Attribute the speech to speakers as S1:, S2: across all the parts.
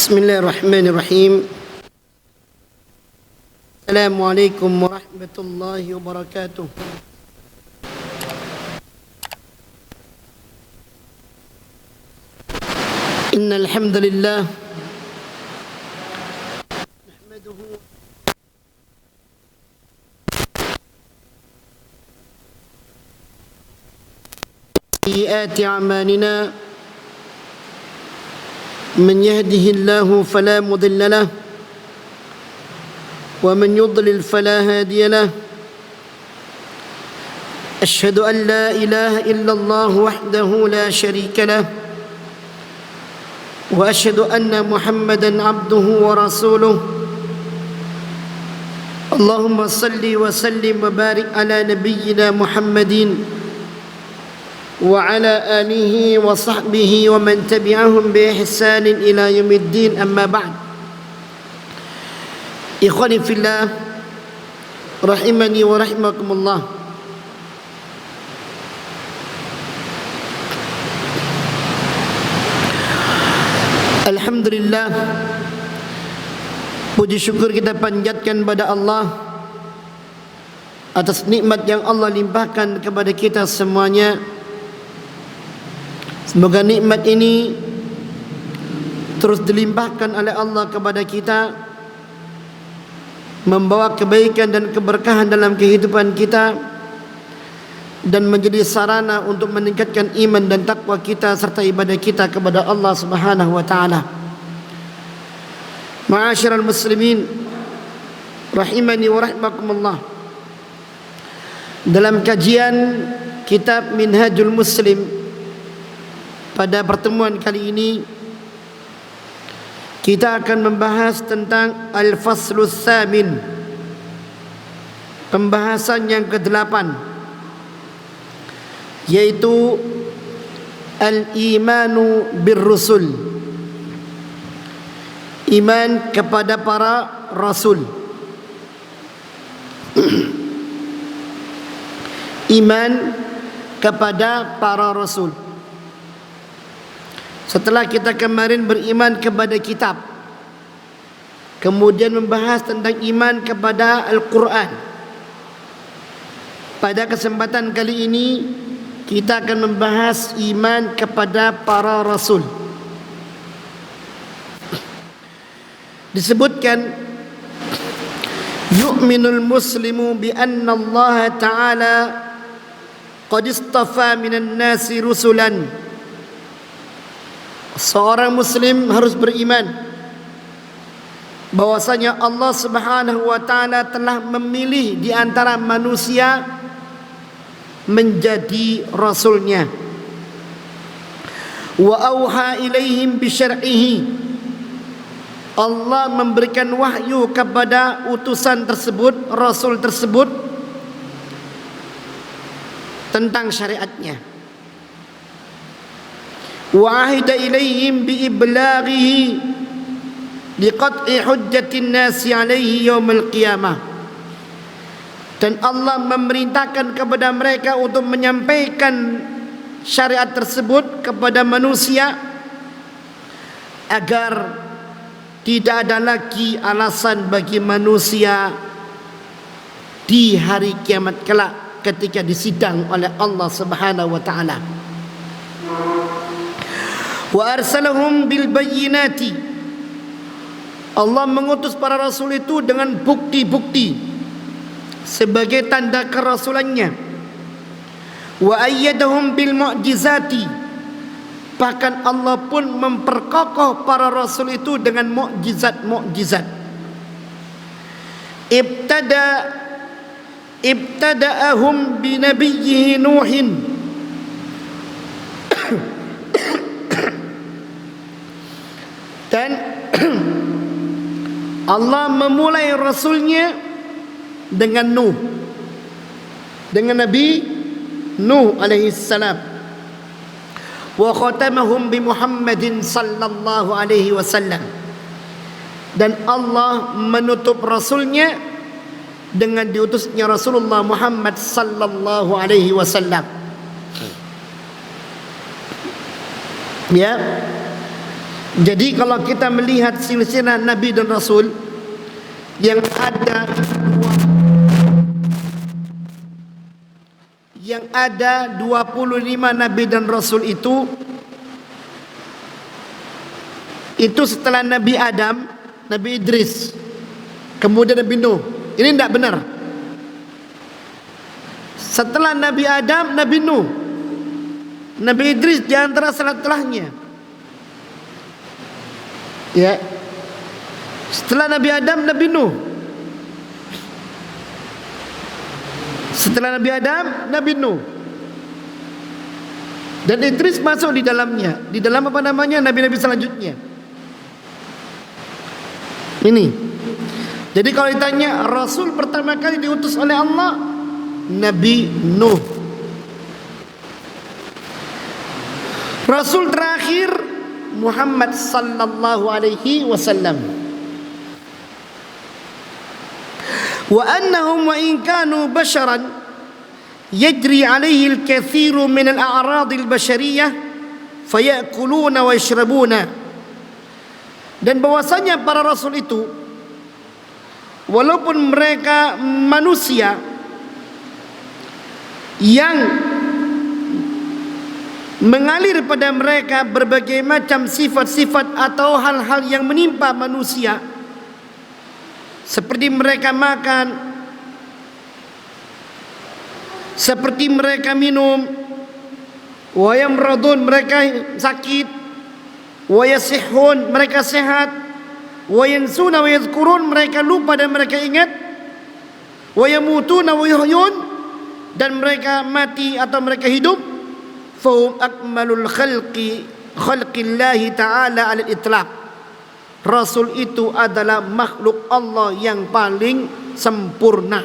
S1: Bismillahirrahmanirrahim. Assalamualaikum warahmatullahi wabarakatuh. Innal hamdalillah nahmaduhu sayyiati a'malina. من يهده الله فلا مضل له ومن يضلل فلا هادي له أشهد أن لا إله إلا الله وحده لا شريك له وأشهد أن محمدا عبده ورسوله اللهم صل وسلم وبارك على نبينا محمد وعلى آله وصحبه ومن تبعهم بإحسان إلى يوم الدين. أما بعد، إخواني في الله رحمني ورحمكم الله. Alhamdulillah, puji syukur kita panjatkan pada Allah atas nikmat yang Allah limpahkan kepada kita semuanya. Semoga nikmat ini terus dilimpahkan oleh Allah kepada kita, membawa kebaikan dan keberkahan dalam kehidupan kita, dan menjadi sarana untuk meningkatkan iman dan takwa kita serta ibadah kita kepada Allah Subhanahu wa taala. Ma'asyiral muslimin rahimani wa rahimakumullah. Dalam kajian kitab Minhajul Muslim, pada pertemuan kali ini kita akan membahas tentang Al-Faslus Tsamin, pembahasan yang ke-8, yaitu Al-Imanu Bir-Rusul, iman kepada para Rasul. Iman kepada para Rasul. Setelah kita kemarin beriman kepada kitab, kemudian membahas tentang iman kepada Al-Quran, pada kesempatan kali ini kita akan membahas iman kepada para Rasul. Disebutkan, yu'minul muslimu bi anna Allah ta'ala qad istafa minan nasi rusulan. Seorang muslim harus beriman bahwasanya Allah Subhanahu wa taala telah memilih di antara manusia menjadi rasulnya. Wa auha ilaihim bi syar'ihi. Allah memberikan wahyu kepada utusan tersebut, rasul tersebut, tentang syariatnya. Wa ahida ilaihim bi iblaghihi liqat'i hujjatin nasi alaihi yaumil qiyamah. Dan Allah memerintahkan kepada mereka untuk menyampaikan syariat tersebut kepada manusia agar tidak ada lagi alasan bagi manusia di hari kiamat kelak ketika disidang oleh Allah Subhanahu wa taala. Wa arsalahum bil bayyinati. Allah mengutus para rasul itu dengan bukti-bukti sebagai tanda kerasulannya. Wa ayyadahum bil mu'jizati. Bahkan Allah pun memperkokoh para rasul itu dengan mukjizat-mukjizat. Ibtada'ahum bi nabiyhi Nuhin. Dan Allah memulai rasulnya dengan Nuh, dengan Nabi Nuh alaihi salam. Wa khatamahum bi Muhammadin sallallahu alaihi wasallam. Dan Allah menutup rasulnya dengan diutusnya Rasulullah Muhammad sallallahu alaihi wasallam. Ya. Jadi kalau kita melihat silsilah Nabi dan Rasul yang ada 25 Nabi dan Rasul itu setelah Nabi Adam, Nabi Idris, kemudian Nabi Nuh. Ini tidak benar. Setelah Nabi Adam, Nabi Nuh, Nabi Idris di antara setelahnya. Ya. Setelah Nabi Adam, Nabi Nuh. Setelah Nabi Adam, Nabi Nuh. Dan Idris masuk di dalamnya. Di dalam apa namanya? Nabi-nabi selanjutnya. Ini. Jadi kalau ditanya Rasul pertama kali diutus oleh Allah, Nabi Nuh. Rasul terakhir Muhammad sallallahu alaihi wasallam. Wa annahum wa in kanu basharan yajri alaihi al-kathiru min al-a'rad al-bashariyah fayakuluna wa yashrabuna. Dan bahwasanya para rasul itu walaupun mereka manusia yang mengalir pada mereka berbagai macam sifat-sifat atau hal-hal yang menimpa manusia, seperti mereka makan, seperti mereka minum, wa yamradun, mereka sakit, wa yasihun, mereka sehat, wa yansuna wa yadhkurun, mereka lupa dan mereka ingat, wa yamutuna wa yuhyun, dan mereka mati atau mereka hidup. Fahum akmalul khalqillahi ta'ala alal itlaq. Rasul itu adalah makhluk Allah yang paling sempurna.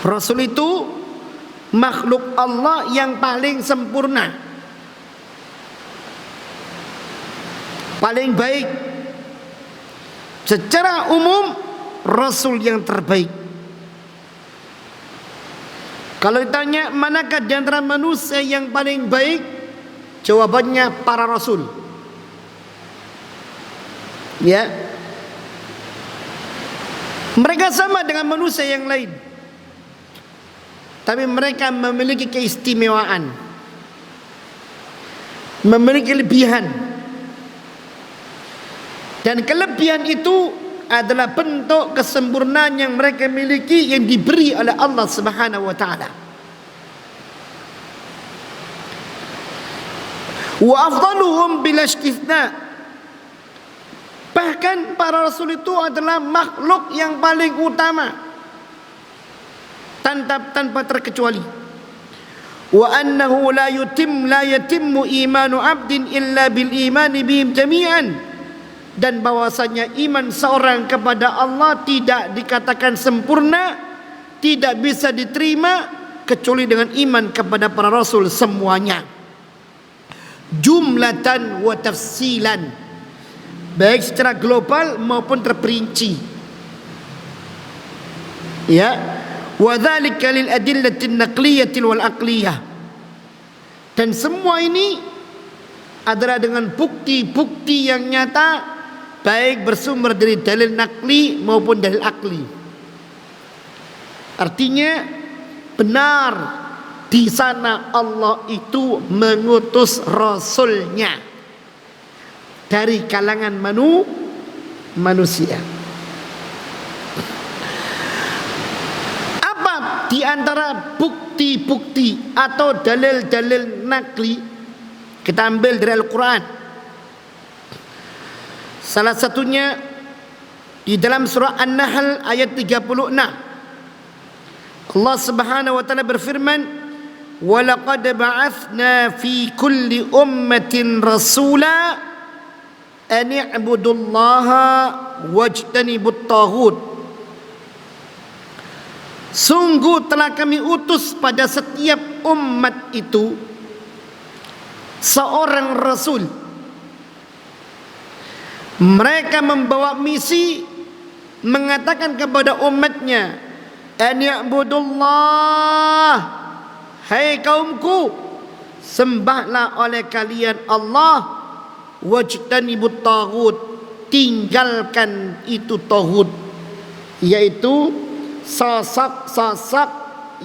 S1: Rasul itu makhluk Allah yang paling sempurna, paling baik. Secara umum Rasul yang terbaik. Kalau ditanya manakah di antara manusia yang paling baik, jawabannya para rasul. Ya. Mereka sama dengan manusia yang lain, tapi mereka memiliki keistimewaan, memiliki kelebihan. Dan kelebihan itu adalah bentuk kesempurnaan yang mereka miliki, yang diberi oleh Allah Subhanahu wa taala. Wa afdaluhum bila istithna. Bahkan para rasul itu adalah makhluk yang paling utama tanpa terkecuali. Wa annahu la yatimmu imanu 'abdin illa bil imani bihim jami'an. Dan bahwasanya iman seorang kepada Allah tidak dikatakan sempurna, tidak bisa diterima kecuali dengan iman kepada para rasul semuanya, jumlatan wa tafsilan, baik secara global maupun terperinci. Ya, wa dzalika lil adillatin naqliyatil wal aqliyah. Dan semua ini adalah dengan bukti-bukti yang nyata, baik bersumber dari dalil nakli maupun dalil akli. Artinya benar di sana Allah itu mengutus rasulnya dari kalangan manusia. Apa di antara bukti-bukti atau dalil-dalil nakli? Kita ambil dari Al-Quran. Salah satunya di dalam surah An-Nahl ayat 36. Allah Subhanahu wa taala berfirman, "Wa laqad ba'atsna fi kulli ummatin rasula an i'budullaha wajtanibut taghut." Sungguh telah kami utus pada setiap umat itu seorang rasul. Mereka membawa misi mengatakan kepada umatnya, an ya'budullah, hai kaumku, sembahlah oleh kalian Allah, wajtanibut taghut, tinggalkan itu taghut, yaitu sosok-sosok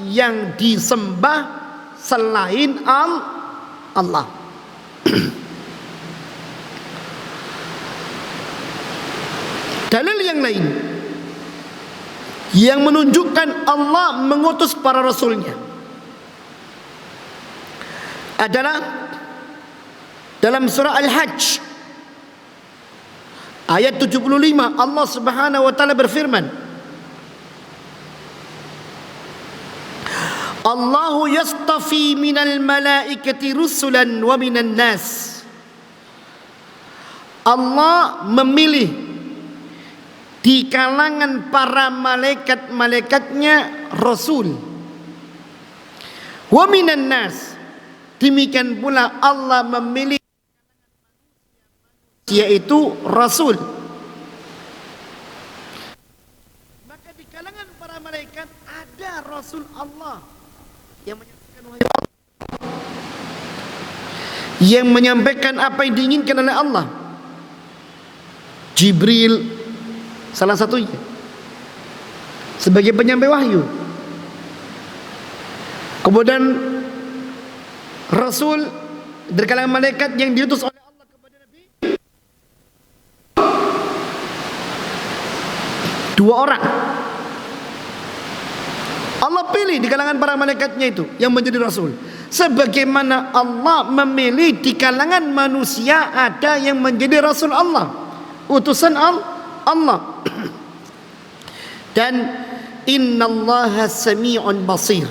S1: yang disembah selain Allah. Dalil yang lain yang menunjukkan Allah mengutus para rasulnya adalah dalam surah Al-Hajj ayat 75. Allah Subhanahu wa taala berfirman, Allahu yastafi minal malaikati rusulan wa minan nas. Allah memilih di kalangan para malaikat-malaikatnya rasul. Wa minan nas, demikian pula Allah memilih yaitu rasul. Maka di kalangan para malaikat ada rasul Allah yang menyampaikan wahyu Allah, yang menyampaikan apa yang diinginkan oleh Allah. Jibril salah satunya sebagai penyampai wahyu. Kemudian rasul dari kalangan malaikat yang diutus oleh Allah kepada Nabi, 2 orang. Allah pilih di kalangan para malaikatnya itu yang menjadi rasul. Sebagaimana Allah memilih di kalangan manusia ada yang menjadi rasul Allah, utusan Allah. Dan innallaha sami'un basir,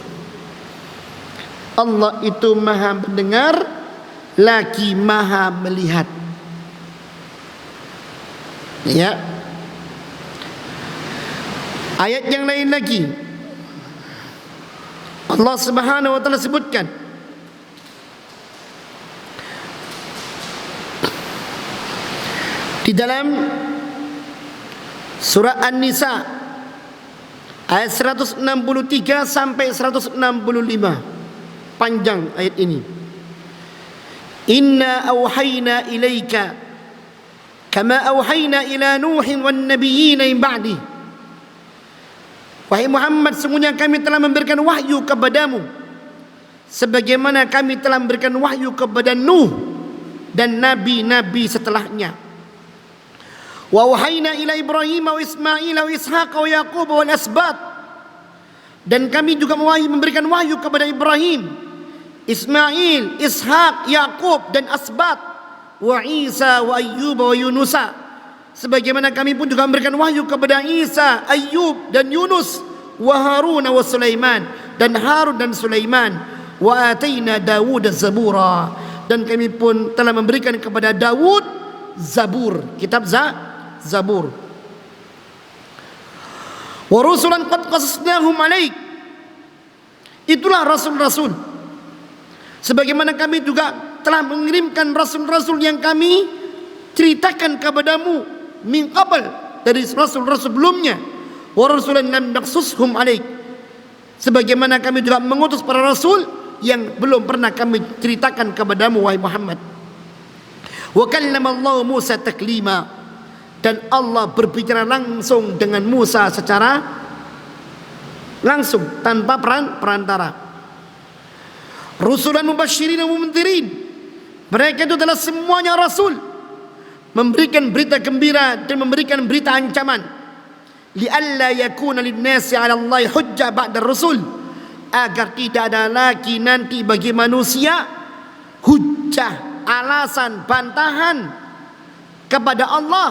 S1: Allah itu maha mendengar lagi maha melihat. Ya. Ayat yang lain lagi Allah Subhanahu wa taala sebutkan di dalam surah An-Nisa ayat 163 sampai 165. Panjang ayat ini. Inna awhayna ilaika kama awhayna ila Nuhin wan nabiyyin min ba'di. Wahai Muhammad, sesungguhnya kami telah memberikan wahyu kepadamu sebagaimana kami telah memberikan wahyu kepada Nuh dan nabi-nabi setelahnya. Wa wahayna ila Ibrahim wa Ismail wa Ishaq wa Yaqub wal asbat. Dan kami juga memberikan wahyu kepada Ibrahim, Ismail, Ishaq, Yaqub dan asbat, wa Isa wa Ayyub wa Yunusa. Sebagaimana kami pun juga memberikan wahyu kepada Isa, Ayyub dan Yunus, wa Harun wa Sulaiman, dan Harun dan Sulaiman, wa ataina Dawud az-Zabura, dan kami pun telah memberikan kepada Dawud Zabur, kitab Zabur. Wa rusulan qad qasasnahum alaik, itulah rasul-rasul. Sebagaimana kami juga telah mengirimkan rasul-rasul yang kami ceritakan kepadamu min qabl, dari rasul-rasul sebelumnya. Wa rasulan lam naqsushum alaik, sebagaimana kami juga mengutus para rasul yang belum pernah kami ceritakan kepadamu wahai Muhammad. Wa kallama Allah Musa taklima, dan Allah berbicara langsung dengan Musa secara langsung tanpa perantara. Rusulan mubasysyirin wa mundzirin, mereka itu adalah semuanya rasul, memberikan berita gembira dan memberikan berita ancaman. Li'alla yakuna lin-nasi 'ala Allah hujjah ba'da rusul, agar tidak ada lagi nanti bagi manusia hujjah, alasan, bantahan kepada Allah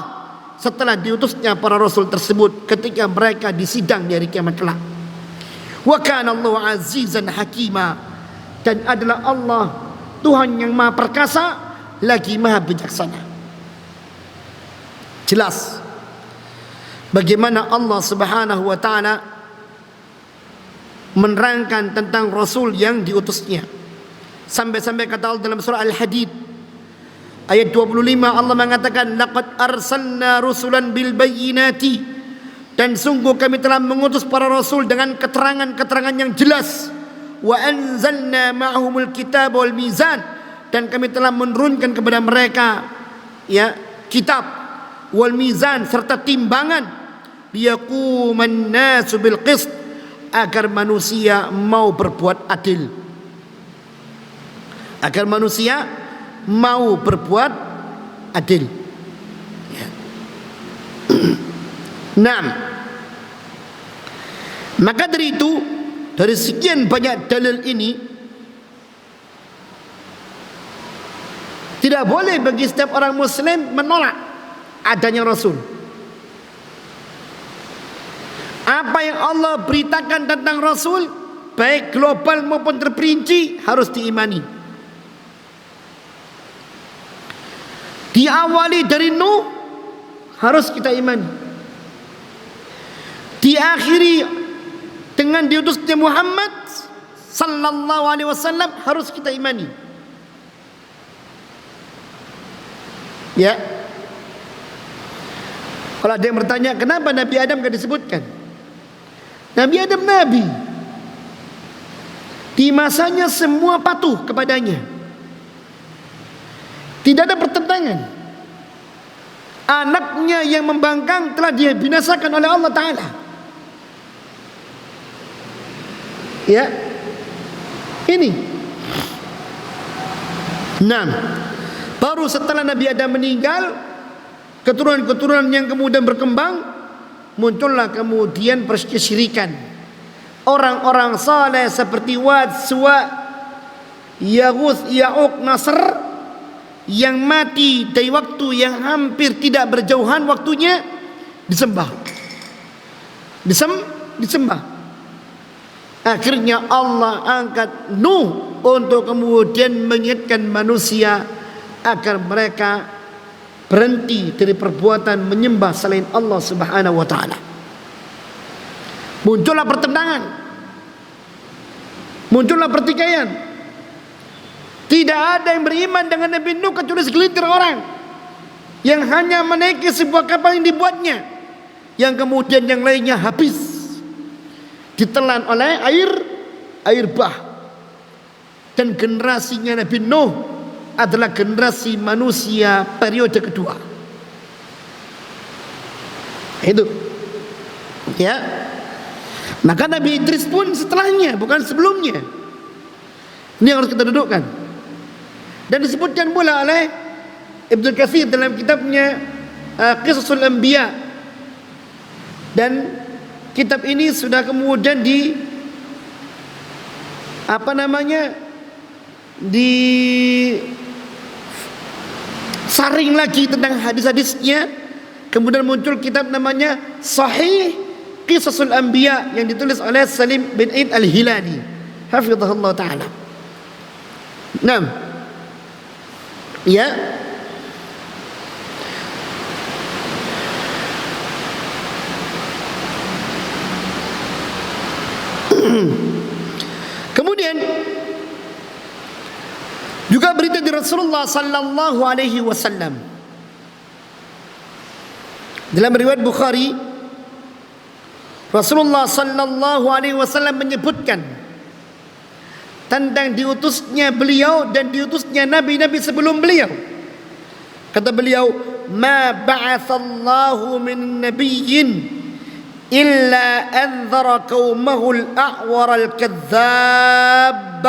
S1: setelah diutusnya para rasul tersebut ketika mereka disidang di hari kiamat kelak. Wa kana Allahu 'azizan hakima, dan adalah Allah Tuhan yang maha perkasa lagi maha bijaksana. Jelas bagaimana Allah Subhanahu wa taala menerangkan tentang rasul yang diutusnya. Sampai-sampai kata Allah dalam surah Al-Hadid ayat 25, Allah mengatakan laqad arsalna rusulan bil bayyinati, dan sungguh kami telah mengutus para rasul dengan keterangan-keterangan yang jelas. wa anzalna ma'ahumul kitab wal mizan, dan kami telah menurunkan kepada mereka ya kitab wal mizan serta timbangan, liyaquman nasu bil qist, agar manusia mau berbuat adil, agar manusia mau berbuat adil. Nah, maka dari itu, dari sekian banyak dalil ini, tidak boleh bagi setiap orang muslim menolak adanya Rasul. Apa yang Allah beritakan tentang Rasul, baik global maupun terperinci, harus diimani. Diawali dari Nuh, harus kita imani. Diakhiri dengan diutusnya Muhammad sallallahu alaihi wasallam, harus kita imani. Ya. Kalau ada yang bertanya, kenapa Nabi Adam tidak disebutkan? Nabi Adam nabi. Di masanya semua patuh kepadanya. Tidak ada pertentangan. Anaknya yang membangkang telah dia binasakan oleh Allah Ta'ala. Ya, ini. Nah, baru setelah Nabi Adam meninggal, keturunan-keturunan yang kemudian berkembang, muncullah kemudian kesyirikan. Orang-orang saleh seperti Wad, Suwa, Yaghus, Ya'uq, Nasr, yang mati dari waktu yang hampir tidak berjauhan waktunya, disembah. Disembah. Akhirnya Allah angkat Nuh untuk kemudian mengingatkan manusia agar mereka berhenti dari perbuatan menyembah selain Allah Subhanahu wa taala. Muncullah pertentangan, muncullah pertikaian. Tidak ada yang beriman dengan Nabi Nuh kecuali segelintir orang yang hanya menaiki sebuah kapal yang dibuatnya, yang kemudian yang lainnya habis ditelan oleh air bah. Dan generasinya Nabi Nuh adalah generasi manusia periode kedua. Itu ya. Maka Nabi Idris pun setelahnya, bukan sebelumnya. Ini yang harus kita dudukkan. Dan disebutkan pula oleh Ibnu Katsir dalam kitabnya Qisasul Anbiya. Dan kitab ini sudah kemudian disaring lagi tentang hadis-hadisnya. Kemudian muncul kitab namanya Sahih Qisasul Anbiya yang ditulis oleh Salim bin Aid Al-Hilali, hafizahullah ta'ala. Nah, ya, kemudian juga berita dari Rasulullah sallallahu alaihi wasallam dalam riwayat Bukhari, Rasulullah sallallahu alaihi wasallam menyebutkan tentang diutusnya beliau dan diutusnya nabi-nabi sebelum beliau. Kata beliau, "Ma ba'atsallahu min nabiyyin illa anzara qaumahu al-a'war al-kadzdzab."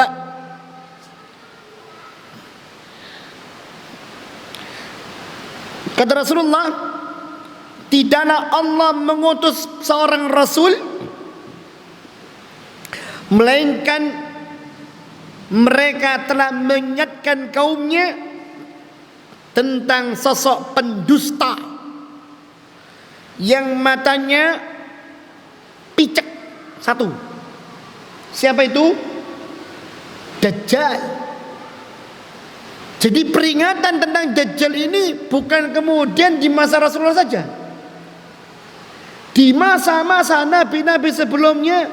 S1: Kata Rasulullah, tidaklah Allah mengutus seorang rasul melainkan mereka telah mengingatkan kaumnya tentang sosok pendusta yang matanya picek satu. Siapa itu? Dajjal. Jadi peringatan tentang Dajjal ini bukan kemudian di masa Rasulullah saja. Di masa-masa nabi-nabi sebelumnya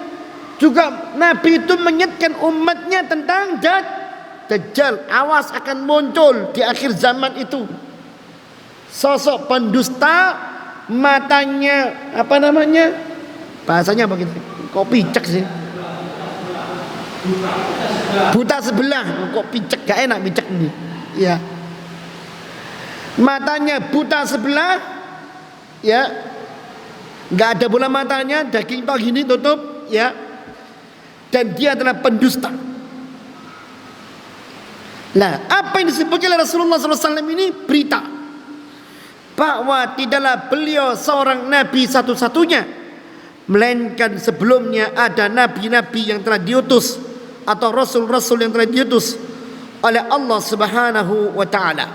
S1: juga Nabi itu mengingatkan umatnya tentang Dajjal. Awas akan muncul di akhir zaman itu sosok pendusta, matanya bahasanya begitu, kok picek sih Buta sebelah. Kok picek, gak enak picek nih. Ya. Matanya buta sebelah. Ya. Gak ada bola matanya, daging tok gini tutup, ya. Dan dia adalah pendusta. Nah, apa yang disebutkan oleh Rasulullah SAW ini berita bahwa tidaklah beliau seorang nabi satu-satunya, melainkan sebelumnya ada nabi-nabi yang telah diutus atau rasul-rasul yang telah diutus oleh Allah Subhanahu wa taala.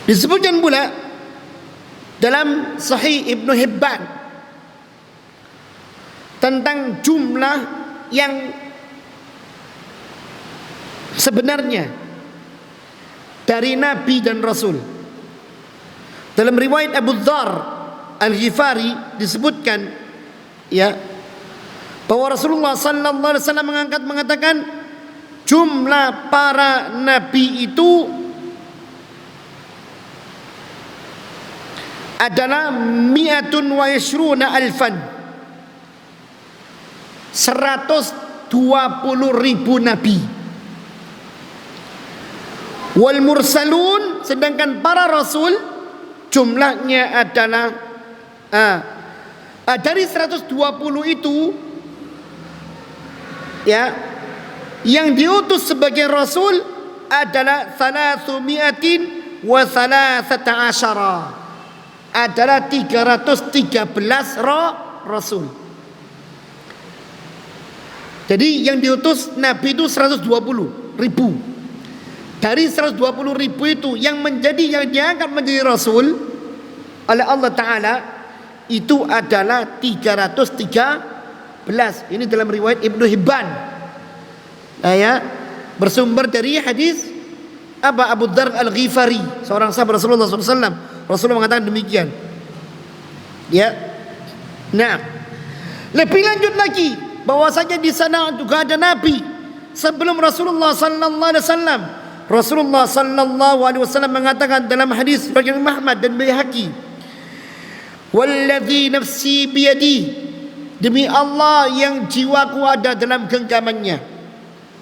S1: Disebutkan pula dalam Sahih Ibnu Hibban tentang jumlah yang sebenarnya dari nabi dan rasul. Dalam riwayat Abu Dzar Al-Ghifari disebutkan, ya, bahwa Rasulullah sallallahu alaihi wasallam mengatakan jumlah para nabi itu adalah mi'atun wa yashruna alfan, 120.000 nabi. Wal mursalun, sedangkan para rasul jumlahnya adalah dari 120 itu, ya, yang diutus sebagai rasul adalah 313, adalah 313 rasul. Jadi yang diutus nabi itu 120.000. Dari 120.000 itu yang diangkat menjadi rasul oleh Allah Ta'ala itu adalah 313. Ini dalam riwayat Ibnu Hibban, ya, bersumber dari hadis Abu Dzar Al-Ghifari, seorang sahabat Rasulullah SAW. Rasulullah mengatakan demikian, ya. Nah, lebih lanjut lagi bahwasanya di sana juga ada nabi sebelum Rasulullah sallallahu alaihi wasallam. Rasulullah sallallahu alaihi wasallam mengatakan dalam hadis riwayat Ahmad dan Baihaqi, "Walladzi nafsi biyadi," demi Allah yang jiwaku ada dalam genggamannya.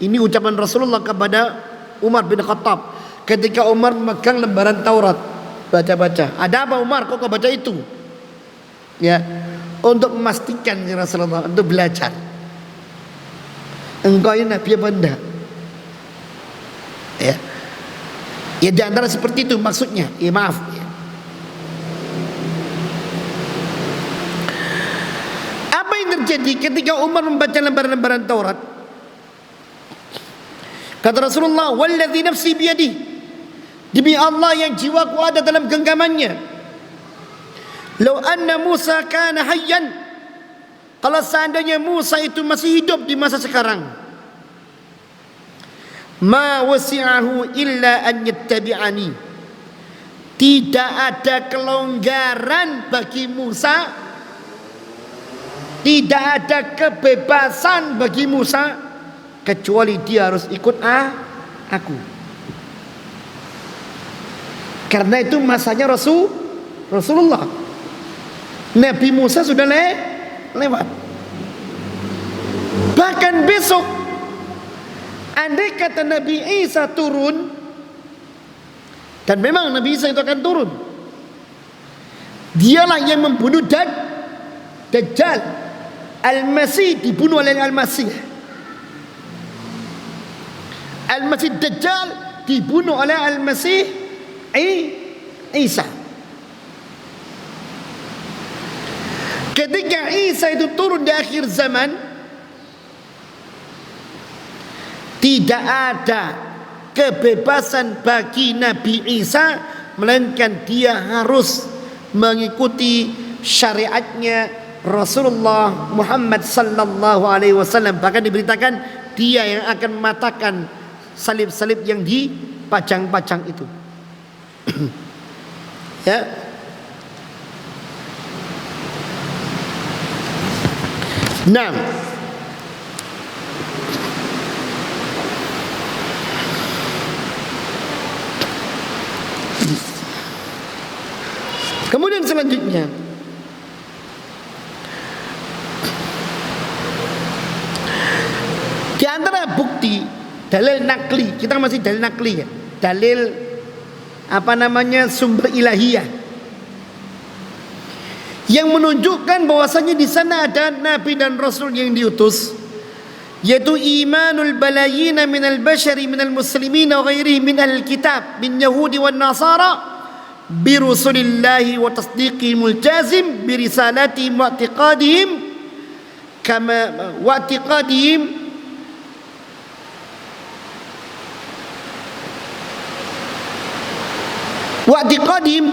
S1: Ini ucapan Rasulullah kepada Umar bin Khattab ketika Umar memegang lembaran Taurat, baca-baca. Ada apa Umar, kok kau baca itu? Ya, untuk memastikan ya Rasulullah, untuk belajar. Engkau ini nabi apa enggak? Ya, ya di antara seperti itu maksudnya. Ya maaf, ya. Apa yang terjadi ketika Umar membaca lembaran-lembaran Taurat? Kata Rasulullah, "Walladzi nafsi biyadihi," demi Allah yang jiwaku ada dalam genggamannya. "Lau anna Musa kana hayyan," kalau seandainya Musa itu masih hidup di masa sekarang, "ma wasi'ahu illa an yattabi'ani," tidak ada kelonggaran bagi Musa, tidak ada kebebasan bagi Musa kecuali dia harus ikut aku. Karena itu masanya Rasulullah. Nabi Musa sudah lewat. Bahkan besok, andai kata Nabi Isa turun, dan memang Nabi Isa itu akan turun, dialah yang membunuh Dajjal. Al-Masih dibunuh oleh Al-Masih. Al-Masih Dajjal dibunuh oleh Al-Masih Isa. Ketika Isa itu turun di akhir zaman, tidak ada kebebasan bagi Nabi Isa, melainkan dia harus mengikuti syariatnya Rasulullah Muhammad sallallahu alaihi wasallam. Bahkan diberitakan dia yang akan mematahkan salib-salib yang dipajang-pajang itu. Ya. Nah, kemudian selanjutnya Dalil nakli, kita masih dalil nakli ya. Dalil sumber ilahiyah yang menunjukkan bahwasanya di sana ada nabi dan rasul yang diutus, yaitu imanul balayina minal bashari minal muslimin wa ghairihi min al-kitab min yahudi wan nasara bi rusulillahi wa tasdiqihimul jazim bi risalatihim wa i'tiqadihim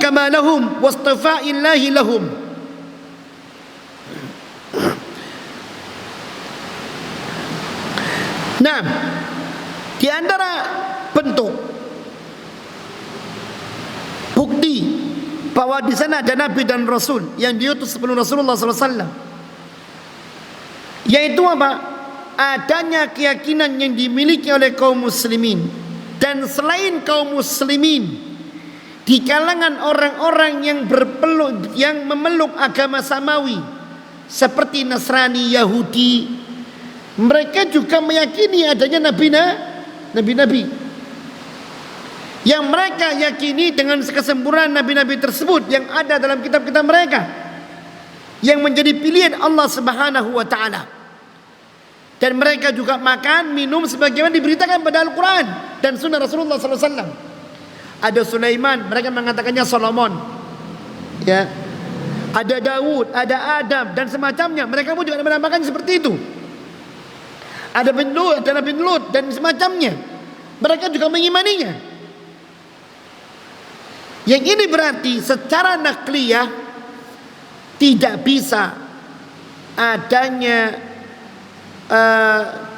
S1: kama lahum wa istifa'illahi lahum. Nah, di antara bentuk bukti bahwa di sana ada nabi dan rasul yang diutus sebelum Rasulullah SAW, yaitu apa? Adanya keyakinan yang dimiliki oleh kaum muslimin dan selain kaum muslimin di kalangan orang-orang yang memeluk agama samawi seperti Nasrani, Yahudi. Mereka juga meyakini adanya nabi-nabi yang mereka yakini dengan kesempurnaan nabi-nabi tersebut yang ada dalam kitab-kitab mereka, yang menjadi pilihan Allah Subhanahu wa taala. Dan mereka juga makan, minum sebagaimana diberitakan pada Al-Quran dan sunnah Rasulullah SAW. Ada Sulaiman, mereka mengatakannya Solomon, ya. Ada Daud, ada Adam dan semacamnya, mereka pun juga menamakan seperti itu. Ada Nabi Lut dan semacamnya, mereka juga mengimaninya. Yang ini berarti secara nakliyah tidak bisa adanya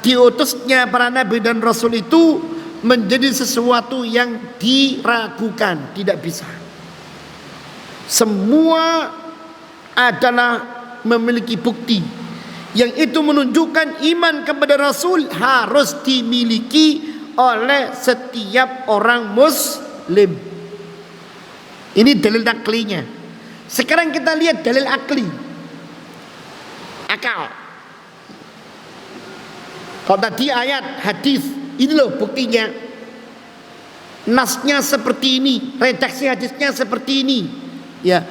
S1: diutusnya para nabi dan rasul itu menjadi sesuatu yang diragukan. Tidak bisa. Semua adalah memiliki bukti yang itu menunjukkan iman kepada Rasul harus dimiliki oleh setiap orang muslim. Ini dalil naklinya. Sekarang kita lihat dalil akli, akal. Kalau tadi ayat, hadis, ini loh buktinya. Nasnya seperti ini, redaksi hadisnya seperti ini. Ya.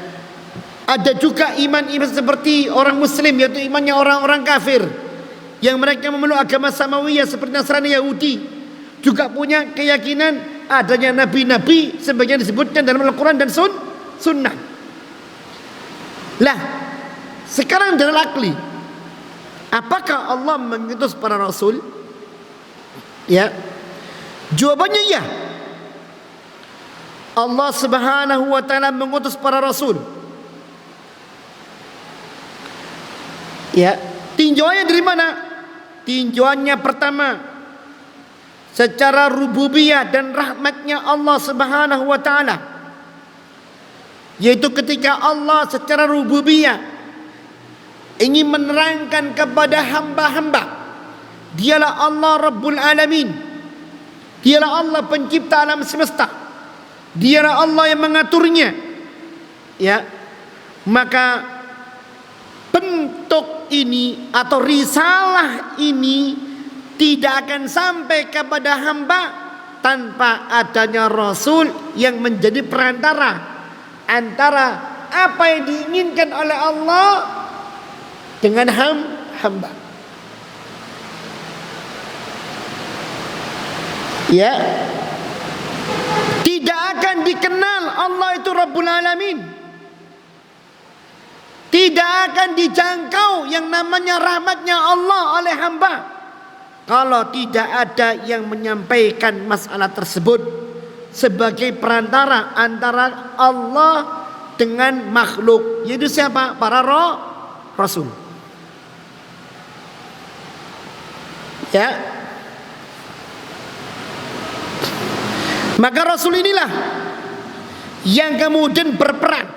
S1: Ada juga iman-iman seperti orang muslim, yaitu imannya orang-orang kafir yang mereka memeluk agama samawiyah seperti Nasrani, Yahudi. Juga punya keyakinan adanya nabi-nabi sebagian disebutkan dalam Al-Quran dan sunnah. Lah, sekarang dalil akli. Apakah Allah mengutus para rasul? Ya. Jawabannya ya. Allah Subhanahu wa taala mengutus para rasul. Ya, tinjauannya dari mana? Tinjauannya pertama secara rububiyah dan rahmatnya Allah Subhanahu wa taala. Yaitu ketika Allah secara rububiyah ingin menerangkan kepada hamba-hamba, dialah Allah Rabbul Alamin, dialah Allah pencipta alam semesta, dialah Allah yang mengaturnya. Ya, maka bentuk ini atau risalah ini tidak akan sampai kepada hamba tanpa adanya Rasul yang menjadi perantara antara apa yang diinginkan oleh Allah dengan hamba. Ya, tidak akan dikenal Allah itu Rabbul Alamin. Tidak akan dijangkau yang namanya rahmatnya Allah oleh hamba kalau tidak ada yang menyampaikan masalah tersebut sebagai perantara antara Allah dengan makhluk, yaitu siapa? Para rasul. Ya. Maka rasul inilah yang kemudian berperan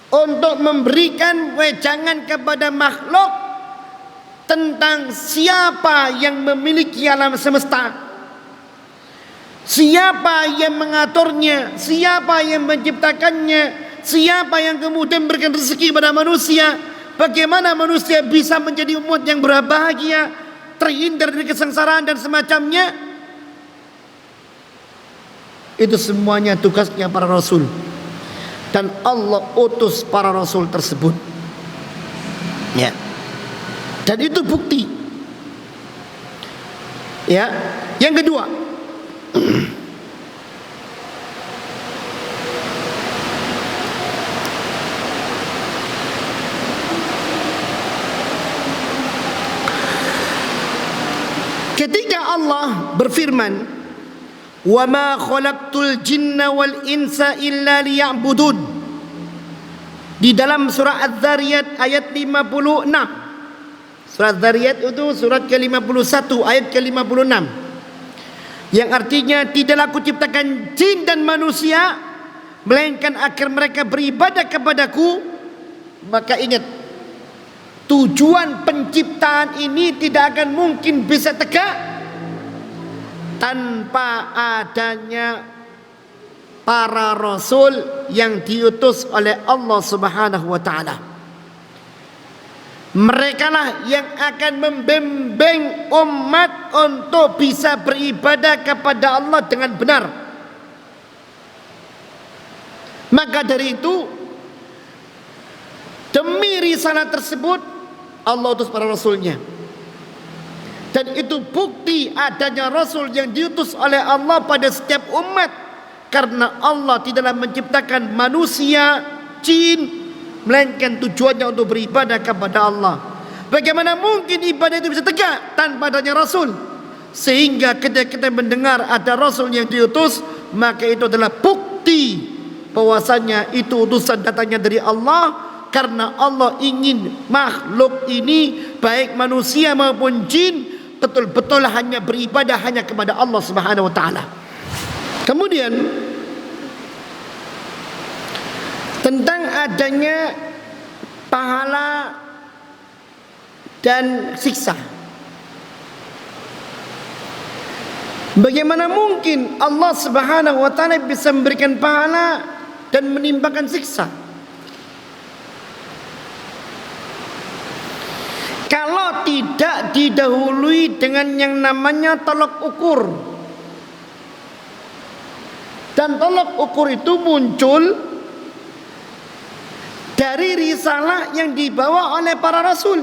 S1: untuk memberikan wejangan kepada makhluk tentang siapa yang memiliki alam semesta, siapa yang mengaturnya, siapa yang menciptakannya, siapa yang kemudian memberikan rezeki pada manusia, bagaimana manusia bisa menjadi umat yang berbahagia, terhindar dari kesengsaraan dan semacamnya. Itu semuanya tugasnya para rasul, dan Allah utus para rasul tersebut. Ya. Dan itu bukti. Ya. Yang kedua, ketika Allah berfirman, "Wa ma khalaqtul jinna wal insa illa liya'budun," di dalam surah Az-Zariyat ayat 56. Surah Az-Zariyat itu surat ke-51 ayat ke-56, yang artinya, "Tidaklah aku ciptakan jin dan manusia melainkan agar mereka beribadah kepadaku." Maka ingat, tujuan penciptaan ini tidak akan mungkin bisa tegak tanpa adanya para rasul yang diutus oleh Allah Subhanahu wa taala. Merekalah yang akan membimbing umat untuk bisa beribadah kepada Allah dengan benar. Maka dari itu, demi risalah tersebut Allah utus para rasulnya. Dan itu bukti adanya rasul yang diutus oleh Allah pada setiap umat, karena Allah tidaklah menciptakan manusia, jin, melainkan tujuannya untuk beribadah kepada Allah. Bagaimana mungkin ibadah itu bisa tegak tanpa adanya rasul? Sehingga ketika kita mendengar ada rasul yang diutus, maka itu adalah bukti bahwasanya itu utusan datangnya dari Allah, karena Allah ingin makhluk ini, baik manusia maupun jin, betul-betul hanya beribadah hanya kepada Allah Subhanahu wa taala. Kemudian tentang adanya pahala dan siksa. Bagaimana mungkin Allah Subhanahu wa taala bisa memberikan pahala dan menimpakan siksa? Kalau tidak didahului dengan yang namanya tolok ukur. Dan tolok ukur itu muncul dari risalah yang dibawa oleh para rasul,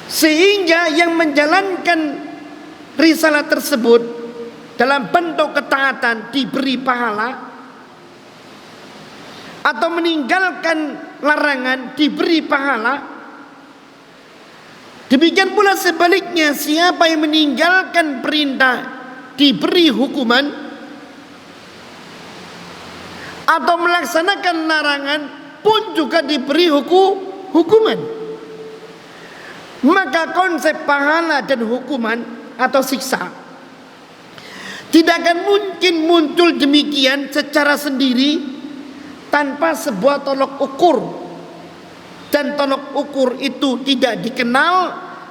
S1: sehingga yang menjalankan risalah tersebut dalam bentuk ketaatan diberi pahala, atau meninggalkan larangan diberi pahala. Demikian pula sebaliknya, siapa yang meninggalkan perintah diberi hukuman, atau melaksanakan larangan pun juga diberi hukuman. Maka konsep pahala dan hukuman atau siksa tidak akan mungkin muncul demikian secara sendiri tanpa sebuah tolok ukur. Dan tolok ukur itu tidak dikenal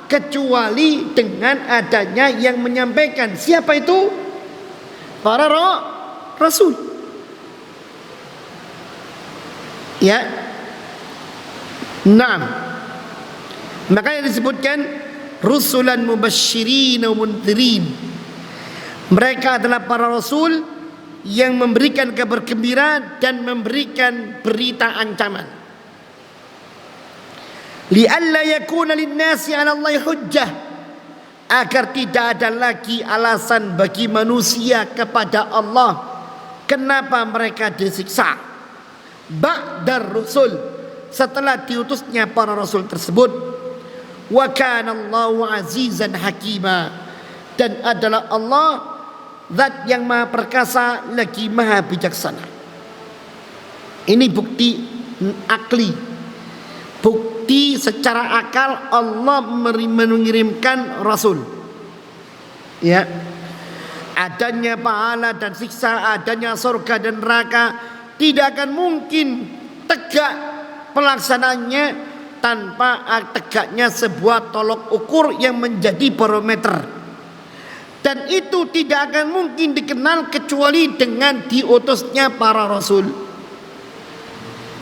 S1: kecuali dengan adanya yang menyampaikan. Siapa itu? Para rasul. Ya. Naam. Makanya disebutkan rusulan mubasysyirin wa mundzirin. Mereka adalah para rasul yang memberikan kabar gembira dan memberikan berita ancaman. Li'alla yakuna lin-nasi 'ala Allahi hujjah, agar tidak ada lagi alasan bagi manusia kepada Allah kenapa mereka disiksa ba'dar rusul, setelah diutusnya para rasul tersebut. Wa kana Allahu 'azizan hakima, dan adalah Allah zat yang maha perkasa lagi maha bijaksana. Ini bukti akli, bukti secara akal Allah mengirimkan rasul. Ya, adanya pahala dan siksa, adanya surga dan neraka tidak akan mungkin tegak pelaksanaannya tanpa tegaknya sebuah tolok ukur yang menjadi barometer. Dan itu tidak akan mungkin dikenal kecuali dengan diutusnya para rasul.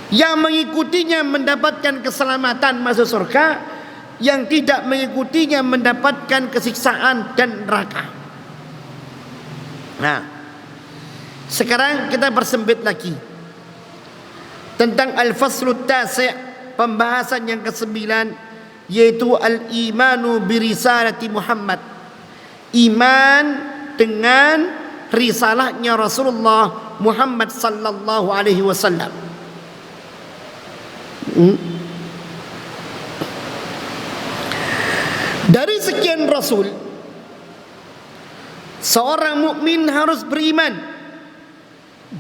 S1: Yang mengikutinya mendapatkan keselamatan masuk surga, yang tidak mengikutinya mendapatkan kesiksaan dan neraka. Nah, sekarang kita bersempit lagi tentang al-faslu tasi', pembahasan yang ke-9, yaitu al-imanu birisalati Muhammad, iman dengan risalahnya Rasulullah Muhammad sallallahu alaihi wasallam. Dari sekian rasul, seorang mukmin harus beriman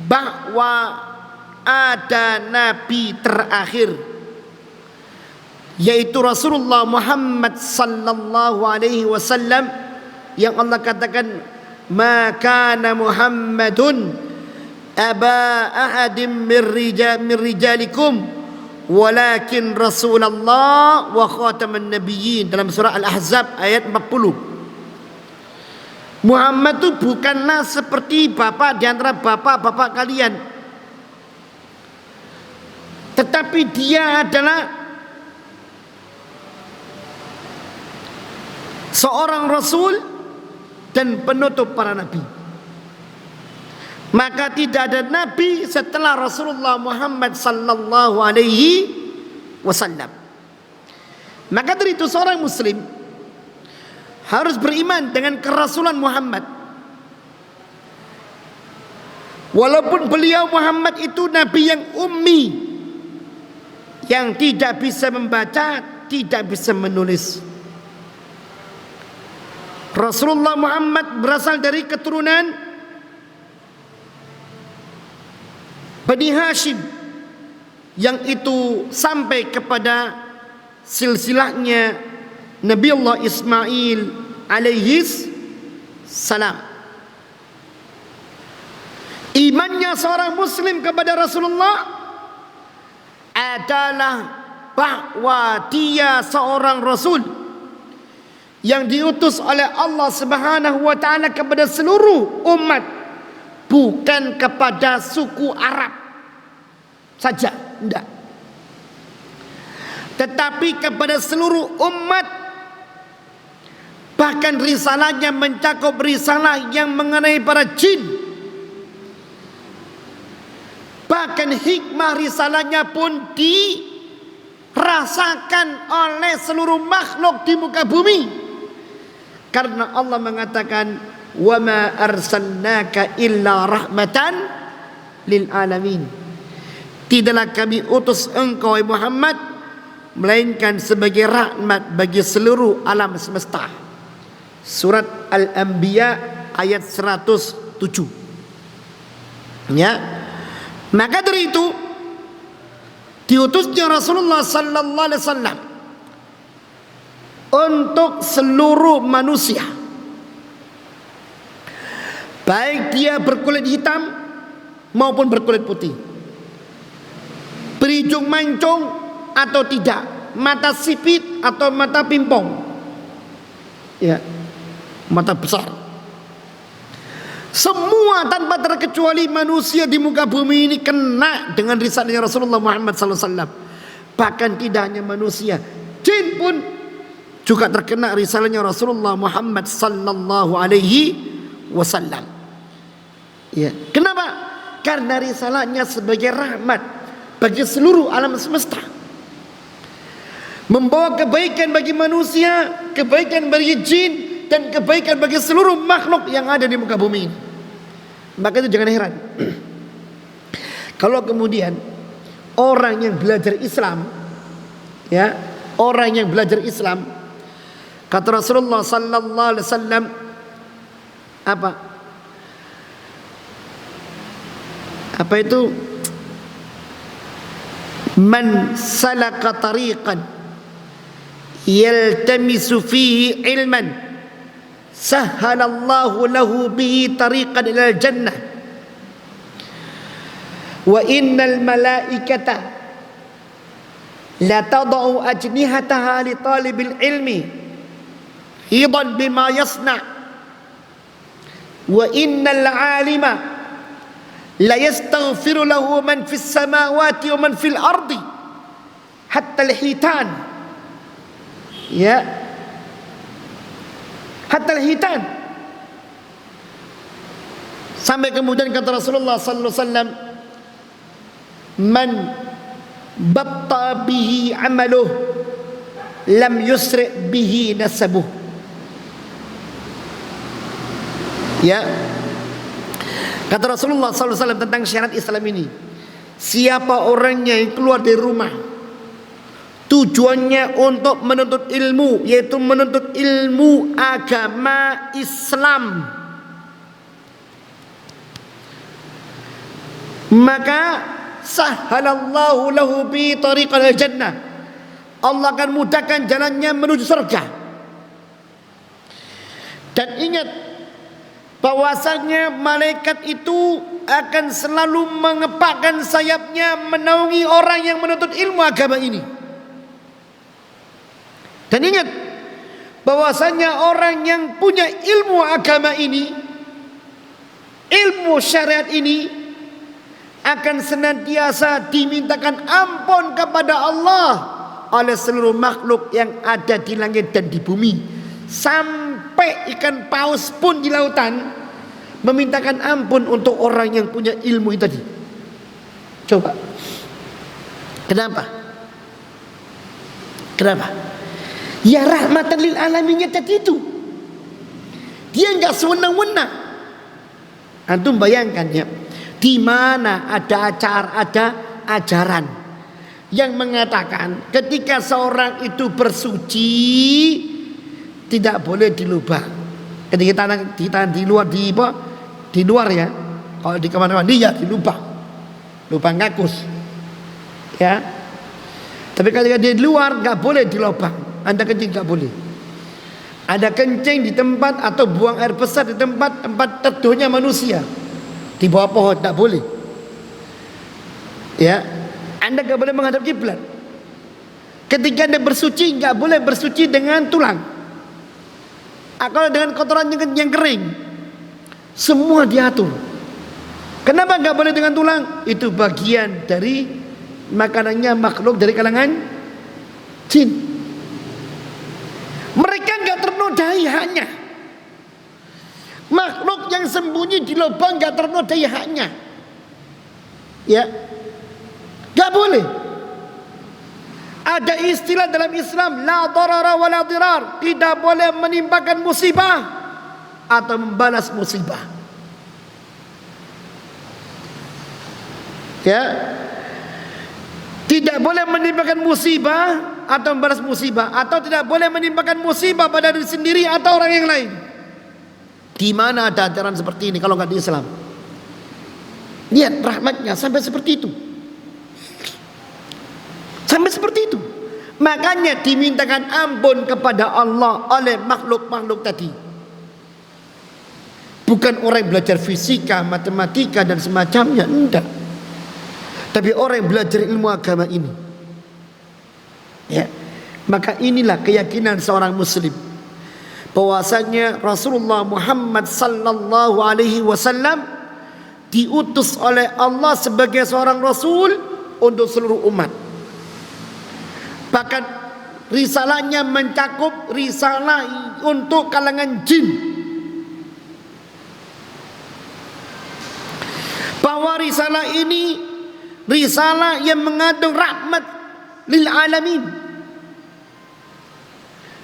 S1: bahwa ada nabi terakhir, yaitu Rasulullah Muhammad sallallahu alaihi wasallam, yang Allah katakan, "Ma kana Muhammadun aba ahadim min rijalikum walakin Rasulullah wa khataman nabiyyin," dalam surah Al-Ahzab ayat 40. Muhammad itu bukanlah seperti bapak di antara bapak-bapak kalian, tetapi dia adalah seorang rasul dan penutup para nabi. Maka tidak ada nabi setelah Rasulullah Muhammad sallallahu alaihi wasallam. Maka dari itu seorang muslim harus beriman dengan kerasulan Muhammad. Walaupun beliau Muhammad itu nabi yang ummi, yang tidak bisa membaca, tidak bisa menulis. Rasulullah Muhammad berasal dari keturunan Bani Hashim, yang itu sampai kepada silsilahnya Nabi Allah Ismail alaihi salam. Imannya seorang muslim kepada Rasulullah adalah bahwa dia seorang rasul yang diutus oleh Allah Subhanahu wa taala kepada seluruh umat, bukan kepada suku Arab saja, tidak, tetapi kepada seluruh umat. Bahkan risalahnya mencakup risalah yang mengenai para jin. Bahkan hikmah risalahnya pun dirasakan oleh seluruh makhluk di muka bumi. Karena Allah mengatakan, "Wa ma arsalnaka illa rahmatan lil alamin." Tidaklah kami utus engkau Muhammad melainkan sebagai rahmat bagi seluruh alam semesta. Surat Al-Anbiya ayat 107. Ya. Maka dari itu diutusnya Rasulullah sallallahu alaihi wasallam untuk seluruh manusia, baik dia berkulit hitam maupun berkulit putih, berhidung mancung atau tidak, mata sipit atau mata pimpong, ya, mata besar. Semua tanpa terkecuali manusia di muka bumi ini kena dengan risalahnya Rasulullah Muhammad SAW. Bahkan tidak hanya manusia, jin pun juga terkena risalahnya Rasulullah Muhammad sallallahu alaihi wasallam. Ya. Kenapa? Karena risalahnya sebagai rahmat bagi seluruh alam semesta, membawa kebaikan bagi manusia, kebaikan bagi jin, dan kebaikan bagi seluruh makhluk yang ada di muka bumi ini. Maka itu jangan heran kalau kemudian orang yang belajar Islam, ya, orang yang belajar Islam, kata Rasulullah sallallahu alaihi wasallam apa? Apa itu? Man salaka tariqan yaltamisu fihi ilman sahhalallahu lahu bihi tariqan ilal jannah wa innal malaikata la tadau ajnihataha li talibil ilmi hidan bima yasna wa innal alima la yastaghfiru lahu man fis samawati wa man fil ardi hatta al hitan Ya, hatta al-hitan. Sampai kemudian kata Rasulullah sallallahu alaihi wasallam, man batta bihi amaluh lam yusri bihi nasabuh. Ya, kata Rasulullah sallallahu alaihi wasallam tentang syarat Islam ini, siapa orangnya yang keluar dari rumah tujuannya untuk menuntut ilmu, yaitu menuntut ilmu agama Islam, maka sahhalallahu lahu bi tariqal jannah, Allah akan mudahkan jalannya menuju surga. Dan ingat bahwasanya malaikat itu akan selalu mengepakkan sayapnya menaungi orang yang menuntut ilmu agama ini. Dan ingat bahwasanya orang yang punya ilmu agama ini, ilmu syariat ini, akan senantiasa dimintakan ampun kepada Allah oleh seluruh makhluk yang ada di langit dan di bumi. Sampai ikan paus pun di lautan memintakan ampun untuk orang yang punya ilmu itu tadi. Coba, kenapa? Kenapa? Ya rahmatan lil alaminnya tadi itu. Dia enggak sewenang-wenang. Antum bayangkan ya, di mana ada ajaran yang mengatakan ketika seorang itu bersuci tidak boleh dilubang. Ketika kita di luar ya, kalau di kamar mandi ya dilubang, lubang kakus, ya. Tapi ketika di luar nggak boleh dilubang. Anda kencing nggak boleh. Ada kencing di tempat atau buang air besar di tempat teduhnya manusia, di bawah pohon tak boleh. Ya, Anda nggak boleh menghadap kiblat. Ketika Anda bersuci nggak boleh bersuci dengan tulang. Kalau dengan kotoran yang kering, semua diatur. Kenapa nggak boleh dengan tulang? Itu bagian dari makanannya makhluk dari kalangan jin. Mereka nggak ternodai haknya. Makhluk yang sembunyi di lubang nggak ternodai haknya. Ya, nggak boleh. Ada istilah dalam Islam, la darara wa la dirar, tidak boleh menimpakan musibah atau membalas musibah. Ya, tidak boleh menimpakan musibah atau membalas musibah, atau tidak boleh menimpakan musibah pada diri sendiri atau orang yang lain. Di mana ada ajaran seperti ini kalau nggak di Islam? Lihat rahmatnya sampai seperti itu. Sampai seperti itu. Makanya dimintakan ampun kepada Allah oleh makhluk-makhluk tadi. Bukan orang yang belajar fisika, matematika dan semacamnya, enggak. Tapi orang yang belajar ilmu agama ini. Ya. Maka inilah keyakinan seorang muslim, bahwasanya Rasulullah Muhammad sallallahu alaihi wasallam diutus oleh Allah sebagai seorang rasul untuk seluruh umat. Bahkan risalahnya mencakup risalah untuk kalangan jin. Bahwa risalah ini risalah yang mengandung rahmat lil alamin.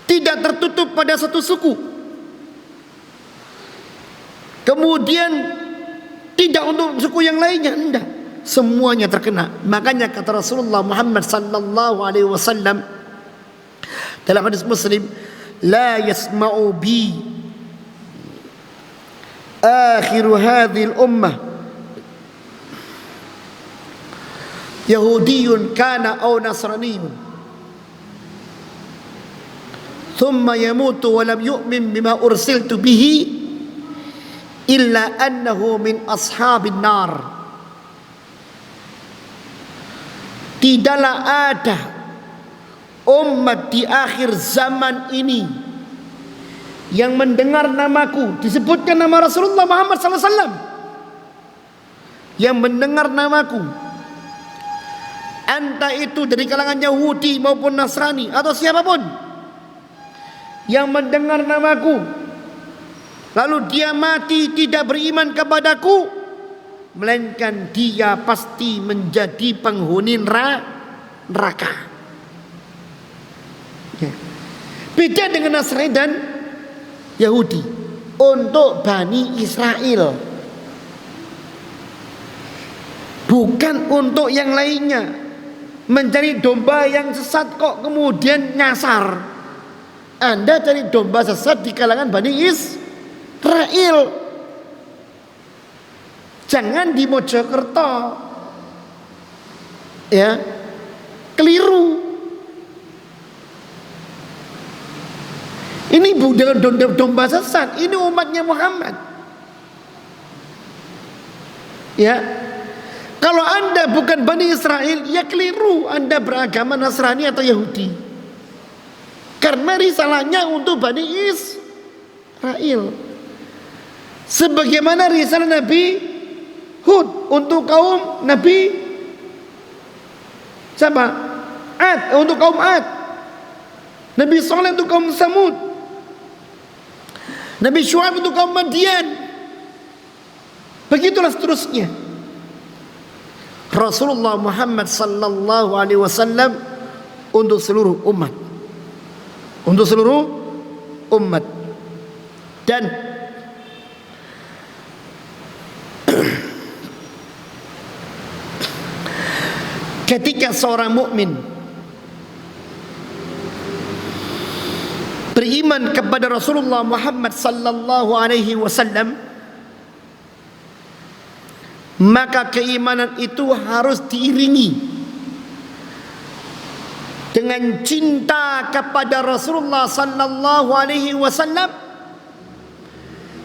S1: Tidak tertutup pada satu suku. Kemudian tidak untuk suku yang lainnya, enggak. Semuanya terkena. Makanya kata Rasulullah Muhammad sallallahu alaihi wasallam dalam hadis Muslim, la yasma'u bi akhiru hadhil ummah yahudiyun kana aw nasraniyun thumma yamutu wa lam yu'min bima ursiltu bihi illa annahu min ashabin nar. Tidaklah ada umat di akhir zaman ini yang mendengar namaku, disebutkan nama Rasulullah Muhammad SAW, yang mendengar namaku, entah itu dari kalangan Yahudi maupun Nasrani atau siapapun, yang mendengar namaku lalu dia mati tidak beriman kepadaku, melainkan dia pasti menjadi penghuni neraka. Ya. Beda dengan Nasrani dan Yahudi. Untuk Bani Israel, bukan untuk yang lainnya. Mencari domba yang sesat kok kemudian nyasar. Anda cari domba sesat di kalangan Bani Israel, jangan di Mojokerto, ya, keliru. Ini bukan domba sesat, ini umatnya Muhammad. Ya, kalau Anda bukan Bani Israel, ya keliru. Anda beragama Nasrani atau Yahudi. Karena risalahnya untuk Bani Israel. Sebagaimana risalah Nabi Hud untuk kaum Nabi siapa? Ad, untuk kaum Ad. Nabi Saleh untuk kaum Samud. Nabi Syuaib untuk kaum Madian. Begitulah seterusnya. Rasulullah Muhammad sallallahu alaihi wasallam untuk seluruh umat. Untuk seluruh umat. Dan ketika seorang mukmin beriman kepada Rasulullah Muhammad sallallahu alaihi wasallam, maka keimanan itu harus diiringi dengan cinta kepada Rasulullah sallallahu alaihi wasallam,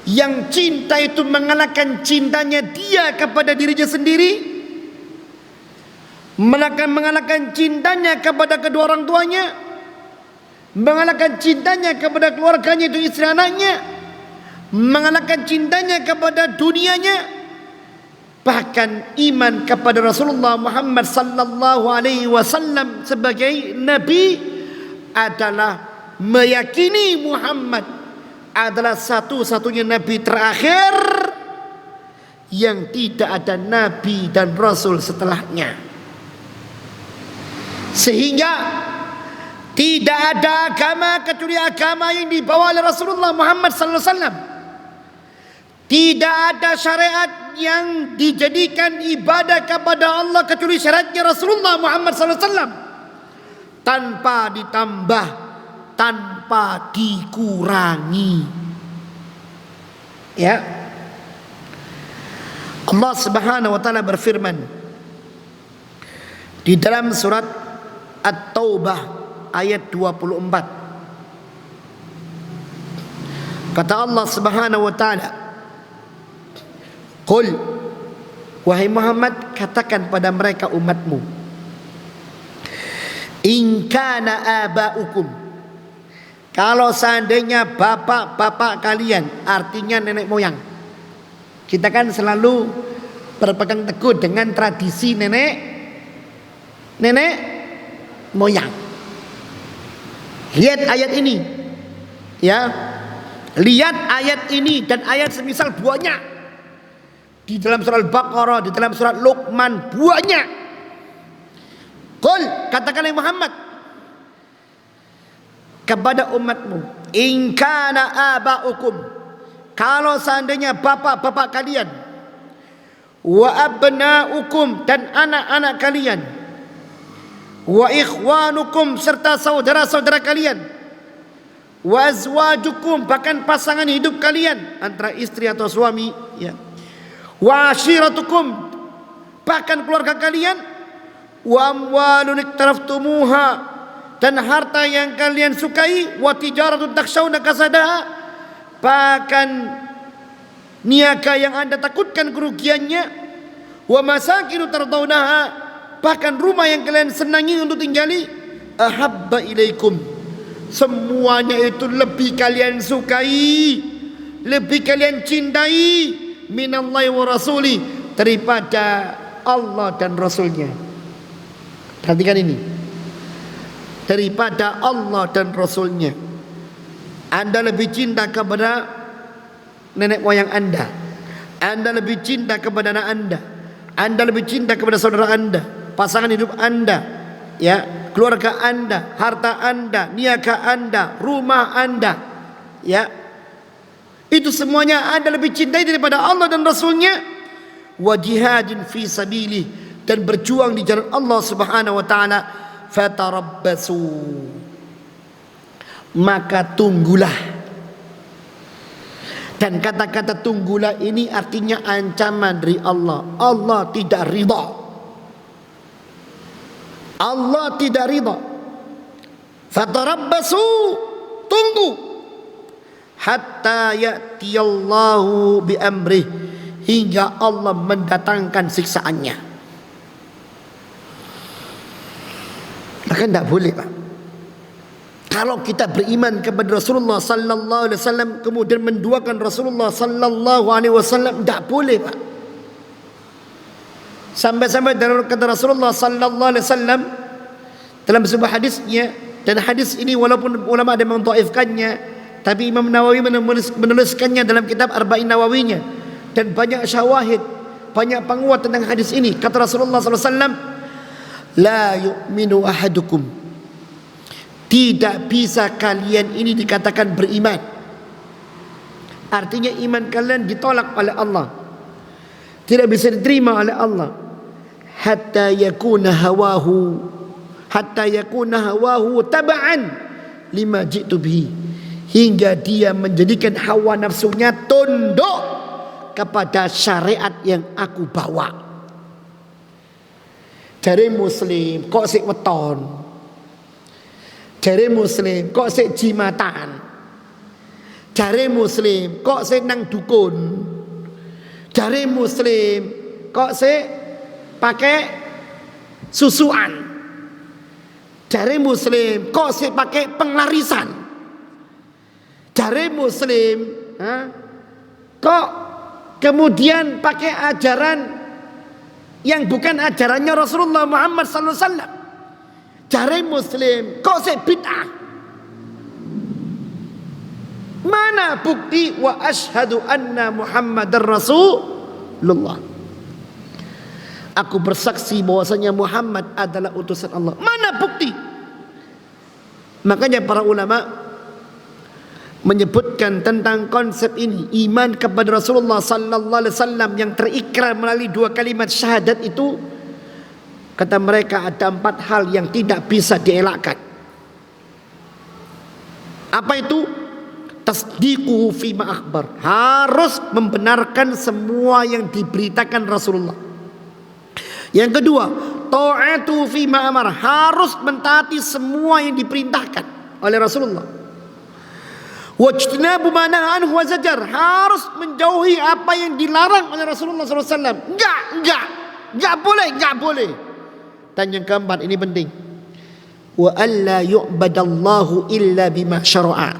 S1: yang cinta itu mengalahkan cintanya dia kepada dirinya sendiri, mengalahkan cintanya kepada kedua orang tuanya, mengalahkan cintanya kepada keluarganya itu istri anaknya, mengalahkan cintanya kepada dunianya. Bahkan iman kepada Rasulullah Muhammad sallallahu alaihi wasallam sebagai nabi adalah meyakini Muhammad adalah satu-satunya nabi terakhir yang tidak ada nabi dan rasul setelahnya. Sehingga tidak ada agama kecuali agama yang dibawa oleh Rasulullah Muhammad sallallahu alaihi wasallam. Tidak ada syariat yang dijadikan ibadah kepada Allah kecuali syariatnya Rasulullah Muhammad sallallahu alaihi wasallam. Tanpa ditambah, tanpa dikurangi. Ya. Allah Subhanahu wa taala berfirman di dalam surat At-Taubah ayat 24. Kata Allah Subhanahu wa taala, "Qul, wahai Muhammad, katakan pada mereka umatmu, in kana aba'ukum, kalau seandainya bapak-bapak kalian," artinya nenek moyang. Kita kan selalu berpegang teguh dengan tradisi nenek moyang. Lihat ayat ini, ya, lihat ayat ini dan ayat semisal banyak di dalam surat Al-Baqarah, di dalam surat Luqman, banyak. Qul, katakanlah Muhammad kepada umatmu, in kana aba'ukum, kalau seandainya bapak-bapak kalian, wa abna'ukum, dan anak-anak kalian, wa ikhwanukum, serta saudara-saudara kalian, wa azwajukum, bahkan pasangan hidup kalian antara istri atau suami, ya, wa ashiratukum, bahkan keluarga kalian, wa amwalun iktaraftumuha, dan harta yang kalian sukai, wa tijaratun takshawna kasadaha, bahkan niaga yang Anda takutkan kerugiannya, wa masakinu tardawnaha, bahkan rumah yang kalian senangi untuk tinggali, ahabba ilaikum, semuanya itu lebih kalian sukai, lebih kalian cintai, minallahi wa rasuli, daripada Allah dan Rasulnya. Perhatikan ini, daripada Allah dan Rasulnya. Anda lebih cinta kepada nenek moyang Anda. Anda lebih cinta kepada anak Anda. Anda lebih cinta kepada saudara Anda, pasangan hidup Anda, ya, keluarga Anda, harta Anda, niaga Anda, rumah Anda, ya. Itu semuanya Anda lebih cintai daripada Allah dan Rasulnya. Wa jihadin fi sabilih, dan berjuang di jalan Allah Subhanahu wa taala. Fatarabbasu, maka tunggulah. Dan kata-kata tunggulah ini artinya ancaman dari Allah. Allah tidak ridha. Allah tidak ridha. Fatarabbasu, tunggu hatta ya'tiyallahu bi amrih, hingga Allah mendatangkan siksaannya. Maka tidak boleh, Pak. Kalau kita beriman kepada Rasulullah sallallahu alaihi wasallam kemudian menduakan Rasulullah sallallahu alaihi wasallam, tidak boleh, Pak. Sampai-sampai dalam kata Rasulullah sallallahu alaihi wasallam dalam sebuah hadisnya, dan hadis ini walaupun ulama ada yang mendhaifkannya, tapi Imam Nawawi menuliskannya dalam kitab Arba'in Nawawinya, dan banyak syawahid, banyak penguat tentang hadis ini. Kata Rasulullah sallallahu alaihi wasallam, la yu'minu ahadukum, tidak bisa kalian ini dikatakan beriman. Artinya iman kalian ditolak oleh Allah, tidak bisa diterima oleh Allah. Hatta yakuna hawahu taba'an lima ji'tu bihi, hingga dia menjadikan hawa nafsunya tunduk kepada syariat yang aku bawa. Jare muslim kok sik weton, jare muslim kok sik jimatan, jare muslim kok sik nang dukun, jare muslim kok sik pakai susuan, jare muslim kok sik pakai penglarisan, jare muslim kok kemudian pakai ajaran yang bukan ajarannya Rasulullah Muhammad sallallahu alaihi wasallam. Jare muslim kok sik bid'ah. Mana bukti wa asyhadu anna Muhammadar Rasulullah? Aku bersaksi bahwasanya Muhammad adalah utusan Allah. Mana bukti? Makanya para ulama menyebutkan tentang konsep ini, iman kepada Rasulullah sallallahu alaihi wasallam yang terikrar melalui dua kalimat syahadat itu, kata mereka ada 4 hal yang tidak bisa dielakkan. Apa itu? Tasdiquhu fima akhbar, harus membenarkan semua yang diberitakan Rasulullah. Yang kedua, ta'atu fima amar, harus mentaati semua yang diperintahkan oleh Rasulullah. Wajtinabu ma nahaa anhu wa zajar, harus menjauhi apa yang dilarang oleh Rasulullah SAW. Enggak boleh. Dan yang keempat, ini penting, wa alla yu'badallahu illa bima syara'a,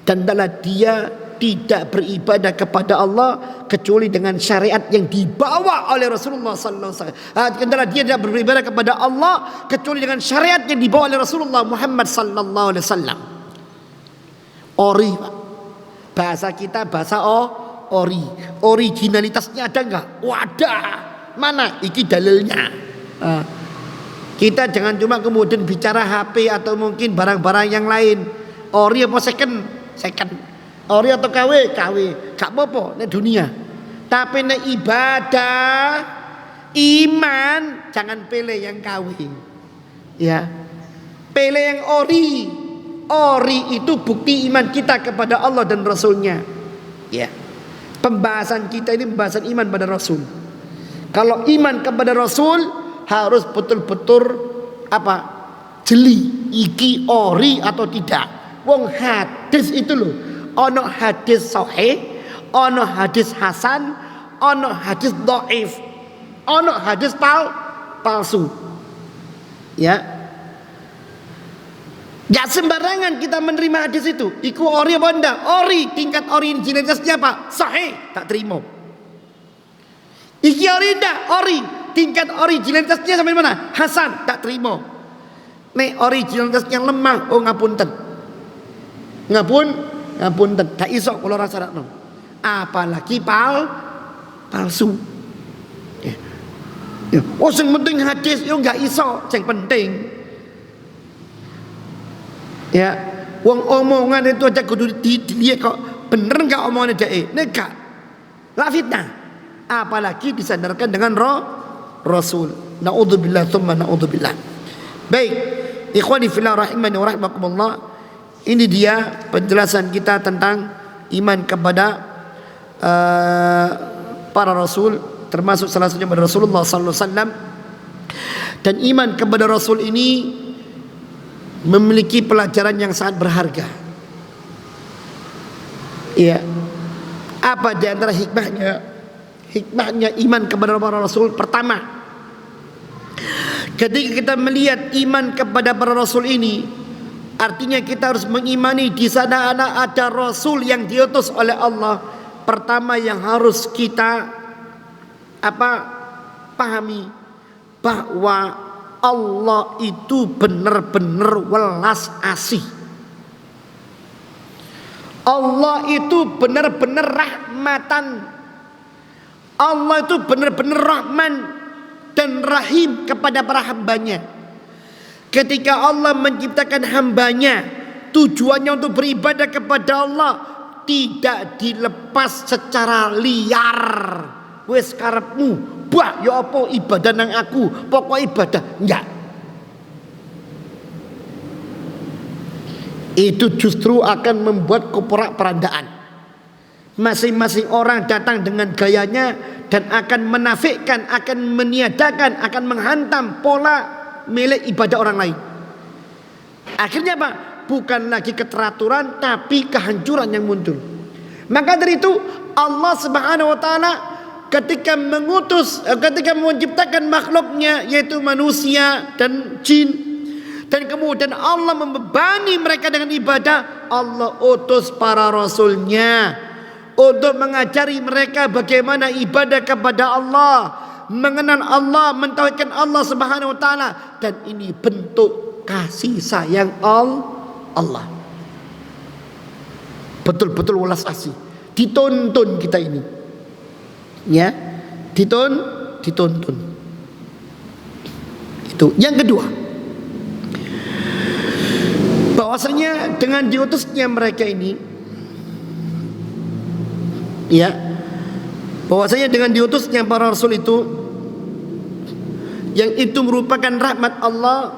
S1: dan adalah dia tidak beribadah kepada Allah kecuali dengan syariat yang dibawa oleh Rasulullah sallallahu alaihi wasallam. Adalah dia tidak beribadah kepada Allah kecuali dengan syariat yang dibawa oleh Rasulullah Muhammad sallallahu alaihi wasallam. Ori, Pak. Bahasa kita bahasa ori. Originalitasnya ada enggak? Wadah. Mana? Iki dalilnya. Kita jangan cuma kemudian bicara HP atau mungkin barang-barang yang lain. Ori apa second? Ori atau KW? Gak apa-apa nek dunia. Tapi nek ibadah, iman, jangan pilih yang KW. Ya. Pilih yang ori. Ori itu bukti iman kita kepada Allah dan Rasulnya. Ya. Pembahasan kita ini pembahasan iman pada Rasul. Kalau iman kepada Rasul harus betul-betul apa? Jeli, iki ori atau tidak. Wong hadis itu loh. Ono hadis sahih, ono hadis hasan, ono hadis dhaif, ono hadis palsu. Ya. Gak sembarangan kita menerima hadis itu. Iku ori apa enggak? Ori, tingkat originalitasnya apa? Sahih, tak terima. Iki ori enggak? Ori, tingkat originalitasnya sampai mana? Hasan, tak terima. Nek originalitasnya lemah, oh ngapunten. ngapun tak iso kula rasakno. Apalagi palsu. Ya. Oh sing penting hadis yo enggak iso, sing penting. Ya, wong omongan itu aja kudu dilihat kok bener enggak omongannya dia. Enggak. La fitnah. Apalagi disandarkan dengan Rasul. Naudzubillah tsumma naudzubillah. Baik, ikhwani fillah rahimani wa rahimakumullah. Ini dia penjelasan kita tentang iman kepada para rasul, termasuk salah satunya kepada Rasulullah sallallahu alaihi wasallam. Dan iman kepada Rasul ini memiliki pelajaran yang sangat berharga. Iya. Apa di antara hikmahnya? Hikmahnya iman kepada para Rasul, pertama, ketika kita melihat iman kepada para Rasul ini, artinya kita harus mengimani di sana ada Rasul yang diutus oleh Allah. Pertama yang harus kita pahami bahwa Allah itu benar-benar welas asih. Allah itu benar-benar rahmatan. Allah itu benar-benar Rahman dan Rahim kepada para hambanya. Ketika Allah menciptakan hambanya, tujuannya untuk beribadah kepada Allah, tidak dilepas secara liar. Wes karepmu, bah ya apa ibadah nang aku, pokok ibadah enggak. Itu justru akan membuat keporak-perandaan. Masing-masing orang datang dengan gayanya dan akan menafikkan, akan meniadakan, akan menghantam pola milik ibadah orang lain. Akhirnya apa? Bukan lagi keteraturan tapi kehancuran yang muncul. Maka dari itu Allah Subhanahu wa taala ketika menciptakan makhluknya yaitu manusia dan jin, dan kemudian Allah membebani mereka dengan ibadah, Allah utus para rasulnya untuk mengajari mereka bagaimana ibadah kepada Allah, mengenal Allah, mentauhidkan Allah Subhanahu wa taala, dan ini bentuk kasih sayang Allah. Betul-betul welas asih. Dituntun kita ini. Ya, dituntun. Itu. Yang kedua, bahwasanya dengan diutusnya mereka ini, ya, bahwasanya dengan diutusnya para rasul itu, yang itu merupakan rahmat Allah,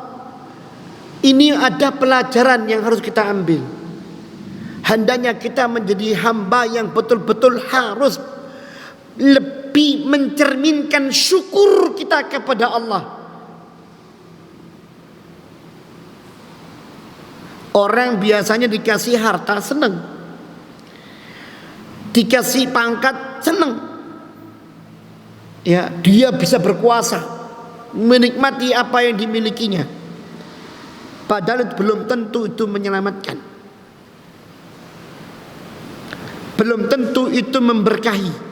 S1: ini ada pelajaran yang harus kita ambil. Hendaknya kita menjadi hamba yang betul-betul harus lebih mencerminkan syukur kita kepada Allah. Orang biasanya dikasih harta senang, dikasih pangkat senang, ya, dia bisa berkuasa, menikmati apa yang dimilikinya, padahal belum tentu itu menyelamatkan, belum tentu itu memberkahi.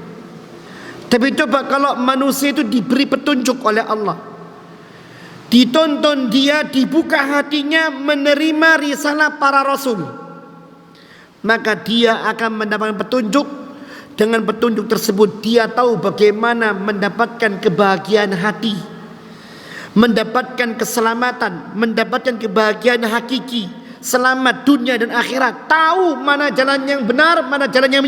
S1: Tapi coba kalau manusia itu diberi petunjuk oleh Allah, ditonton dia, dibuka hatinya menerima risalah para rasul, maka dia akan mendapatkan petunjuk. Dengan petunjuk tersebut dia tahu bagaimana mendapatkan kebahagiaan hati, mendapatkan keselamatan, mendapatkan kebahagiaan hakiki, selamat dunia dan akhirat. Tahu mana jalan yang benar, mana jalan yang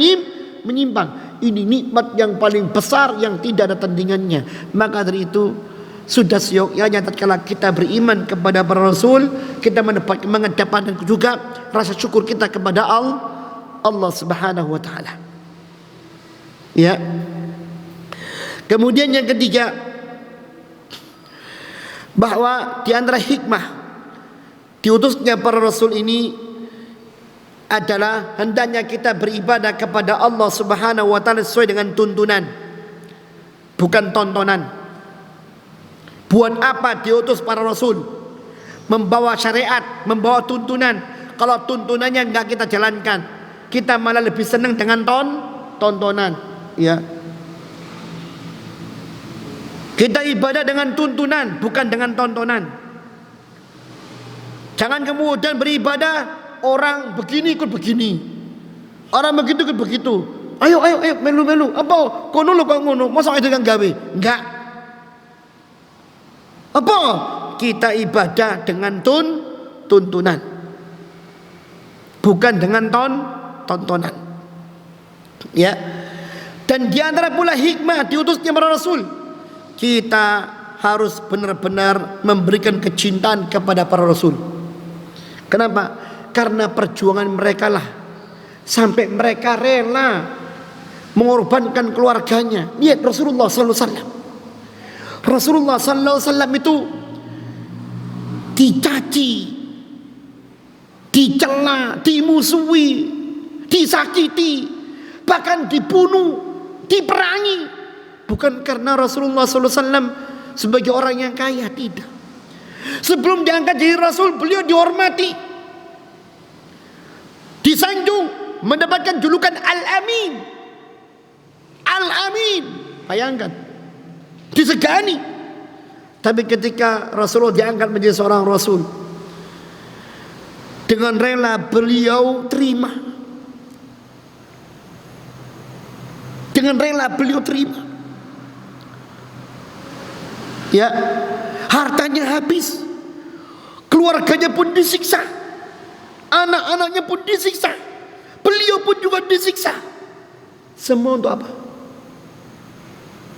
S1: menyimpang. Ini nikmat yang paling besar yang tidak ada tandingannya. Maka dari itu sudah seyogyanya tatkala kita beriman kepada para rasul, kita mendapatkan juga rasa syukur kita kepada Allah Subhanahu wa taala. Ya. Kemudian yang ketiga, bahwa di antara hikmah diutusnya para rasul ini adalah hendaknya kita beribadah kepada Allah Subhanahu wa taala sesuai dengan tuntunan, bukan tontonan. Buat apa diutus para rasul? Membawa syariat, membawa tuntunan. Kalau tuntunannya enggak kita jalankan, kita malah lebih senang dengan tontonan, ya. Kita ibadah dengan tuntunan, bukan dengan tontonan. Jangan kemudian beribadah orang begini ikut begini, orang begitu ikut begitu. Ayo melu apa kono lho kok ngono, mosok itu kan gawe enggak. Apa kita ibadah dengan tuntunan, bukan dengan tontonan. Ya. Dan di antara pula hikmah diutusnya para rasul, kita harus benar-benar memberikan kecintaan kepada para rasul. Kenapa? Karena perjuangan mereka lah sampai mereka rela mengorbankan keluarganya. Lihat Rasulullah sallallahu alaihi wasallam. Rasulullah sallallahu alaihi wasallam itu dicaci, dicela, dimusuhi, disakiti, bahkan dibunuh, diperangi. Bukan karena Rasulullah sallallahu alaihi wasallam sebagai orang yang kaya, tidak. Sebelum diangkat jadi rasul, beliau dihormati, disanjung, mendapatkan julukan Al-Amin. Al-Amin, bayangkan, disegani. Tapi ketika Rasulullah diangkat menjadi seorang rasul, dengan rela beliau terima, dengan rela beliau terima. Ya, hartanya habis, keluarganya pun disiksa, anak-anaknya pun disiksa, beliau pun juga disiksa. Semua untuk apa?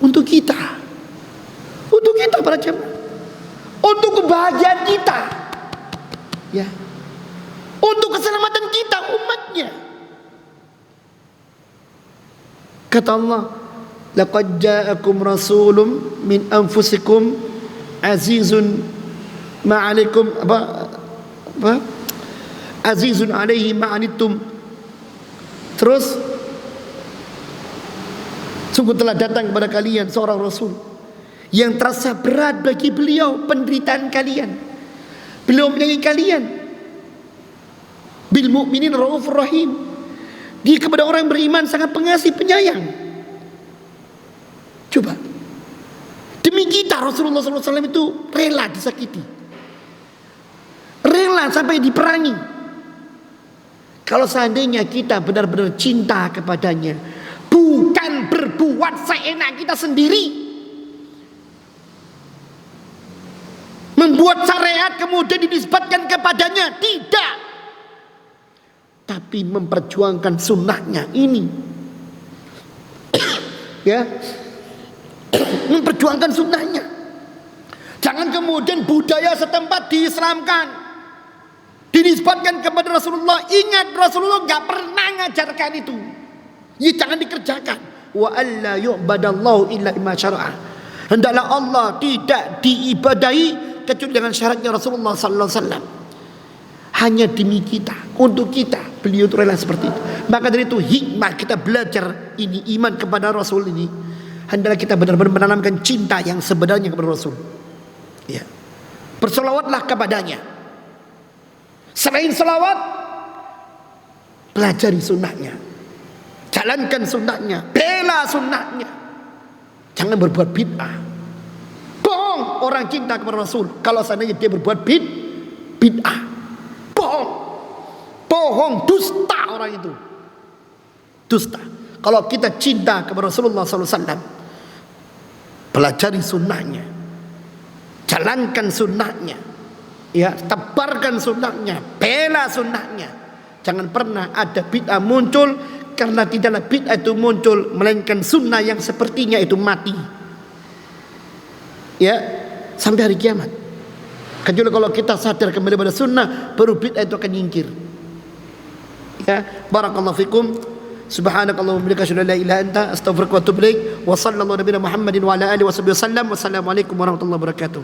S1: Untuk kita, para jemaah, untuk kebahagiaan kita, ya, untuk keselamatan kita umatnya. Kata Allah, laqad ja'akum rasulun min anfusikum azizun ma'alaikum azizun alaihi ma'anittum. Terus, sungguh telah datang kepada kalian seorang rasul yang terasa berat bagi beliau penderitaan kalian. Beliau menyayangi kalian. Bil mu'minin raufur rahim. Dia kepada orang beriman sangat pengasih penyayang. Coba, demi kita Rasulullah SAW itu rela disakiti, rela sampai diperangi. Kalau seandainya kita benar-benar cinta kepadanya, bukan berbuat seenak kita sendiri, membuat syariat kemudian dinisbatkan kepadanya, tidak, tapi memperjuangkan sunnahnya ini. Ya, memperjuangkan sunnahnya. Jangan kemudian budaya setempat diislamkan, dinisbatkan kepada Rasulullah. Ingat, Rasulullah gak pernah ngajarkan itu. Ya, jangan dikerjakan. Wa alla yu'badallahu illa bima syara'a. Hendaklah Allah tidak diibadahi kecuali dengan syaratnya Rasulullah sallallahu alaihi wasallam. Hanya demi kita, untuk kita, beliau itu rela seperti itu. Maka dari itu hikmah kita belajar ini, iman kepada Rasul ini, hendaklah kita benar-benar menanamkan cinta yang sebenarnya kepada Rasul. Ya. Berselawatlah kepadanya. Selain selawat, pelajari sunnahnya, jalankan sunnahnya, bela sunnahnya. Jangan berbuat bid'ah. Bohong orang cinta kepada Rasul kalau seandainya dia berbuat bid'ah. Bohong, dusta orang itu, dusta. Kalau kita cinta kepada Rasulullah SAW, pelajari sunnahnya, jalankan sunnahnya, ya, tebarkan sunnahnya, bela sunnahnya. Jangan pernah ada bid'ah muncul, karena tidaklah bid'ah itu muncul melainkan sunnah yang sepertinya itu mati, ya, sampai hari kiamat. Kecuali kalau kita sadar kembali pada sunnah, baru bid'ah itu akan nyingkir. Ya, barakallahu fikum. Subhanakallahumma wa bihamdika asyhadu an la ilaha illa anta astaghfiruka wa atubu ilaik. Wa sallallahu nabiyana Muhammadin wa ala alihi wasallam. Wassalamualaikum warahmatullahi wabarakatuh.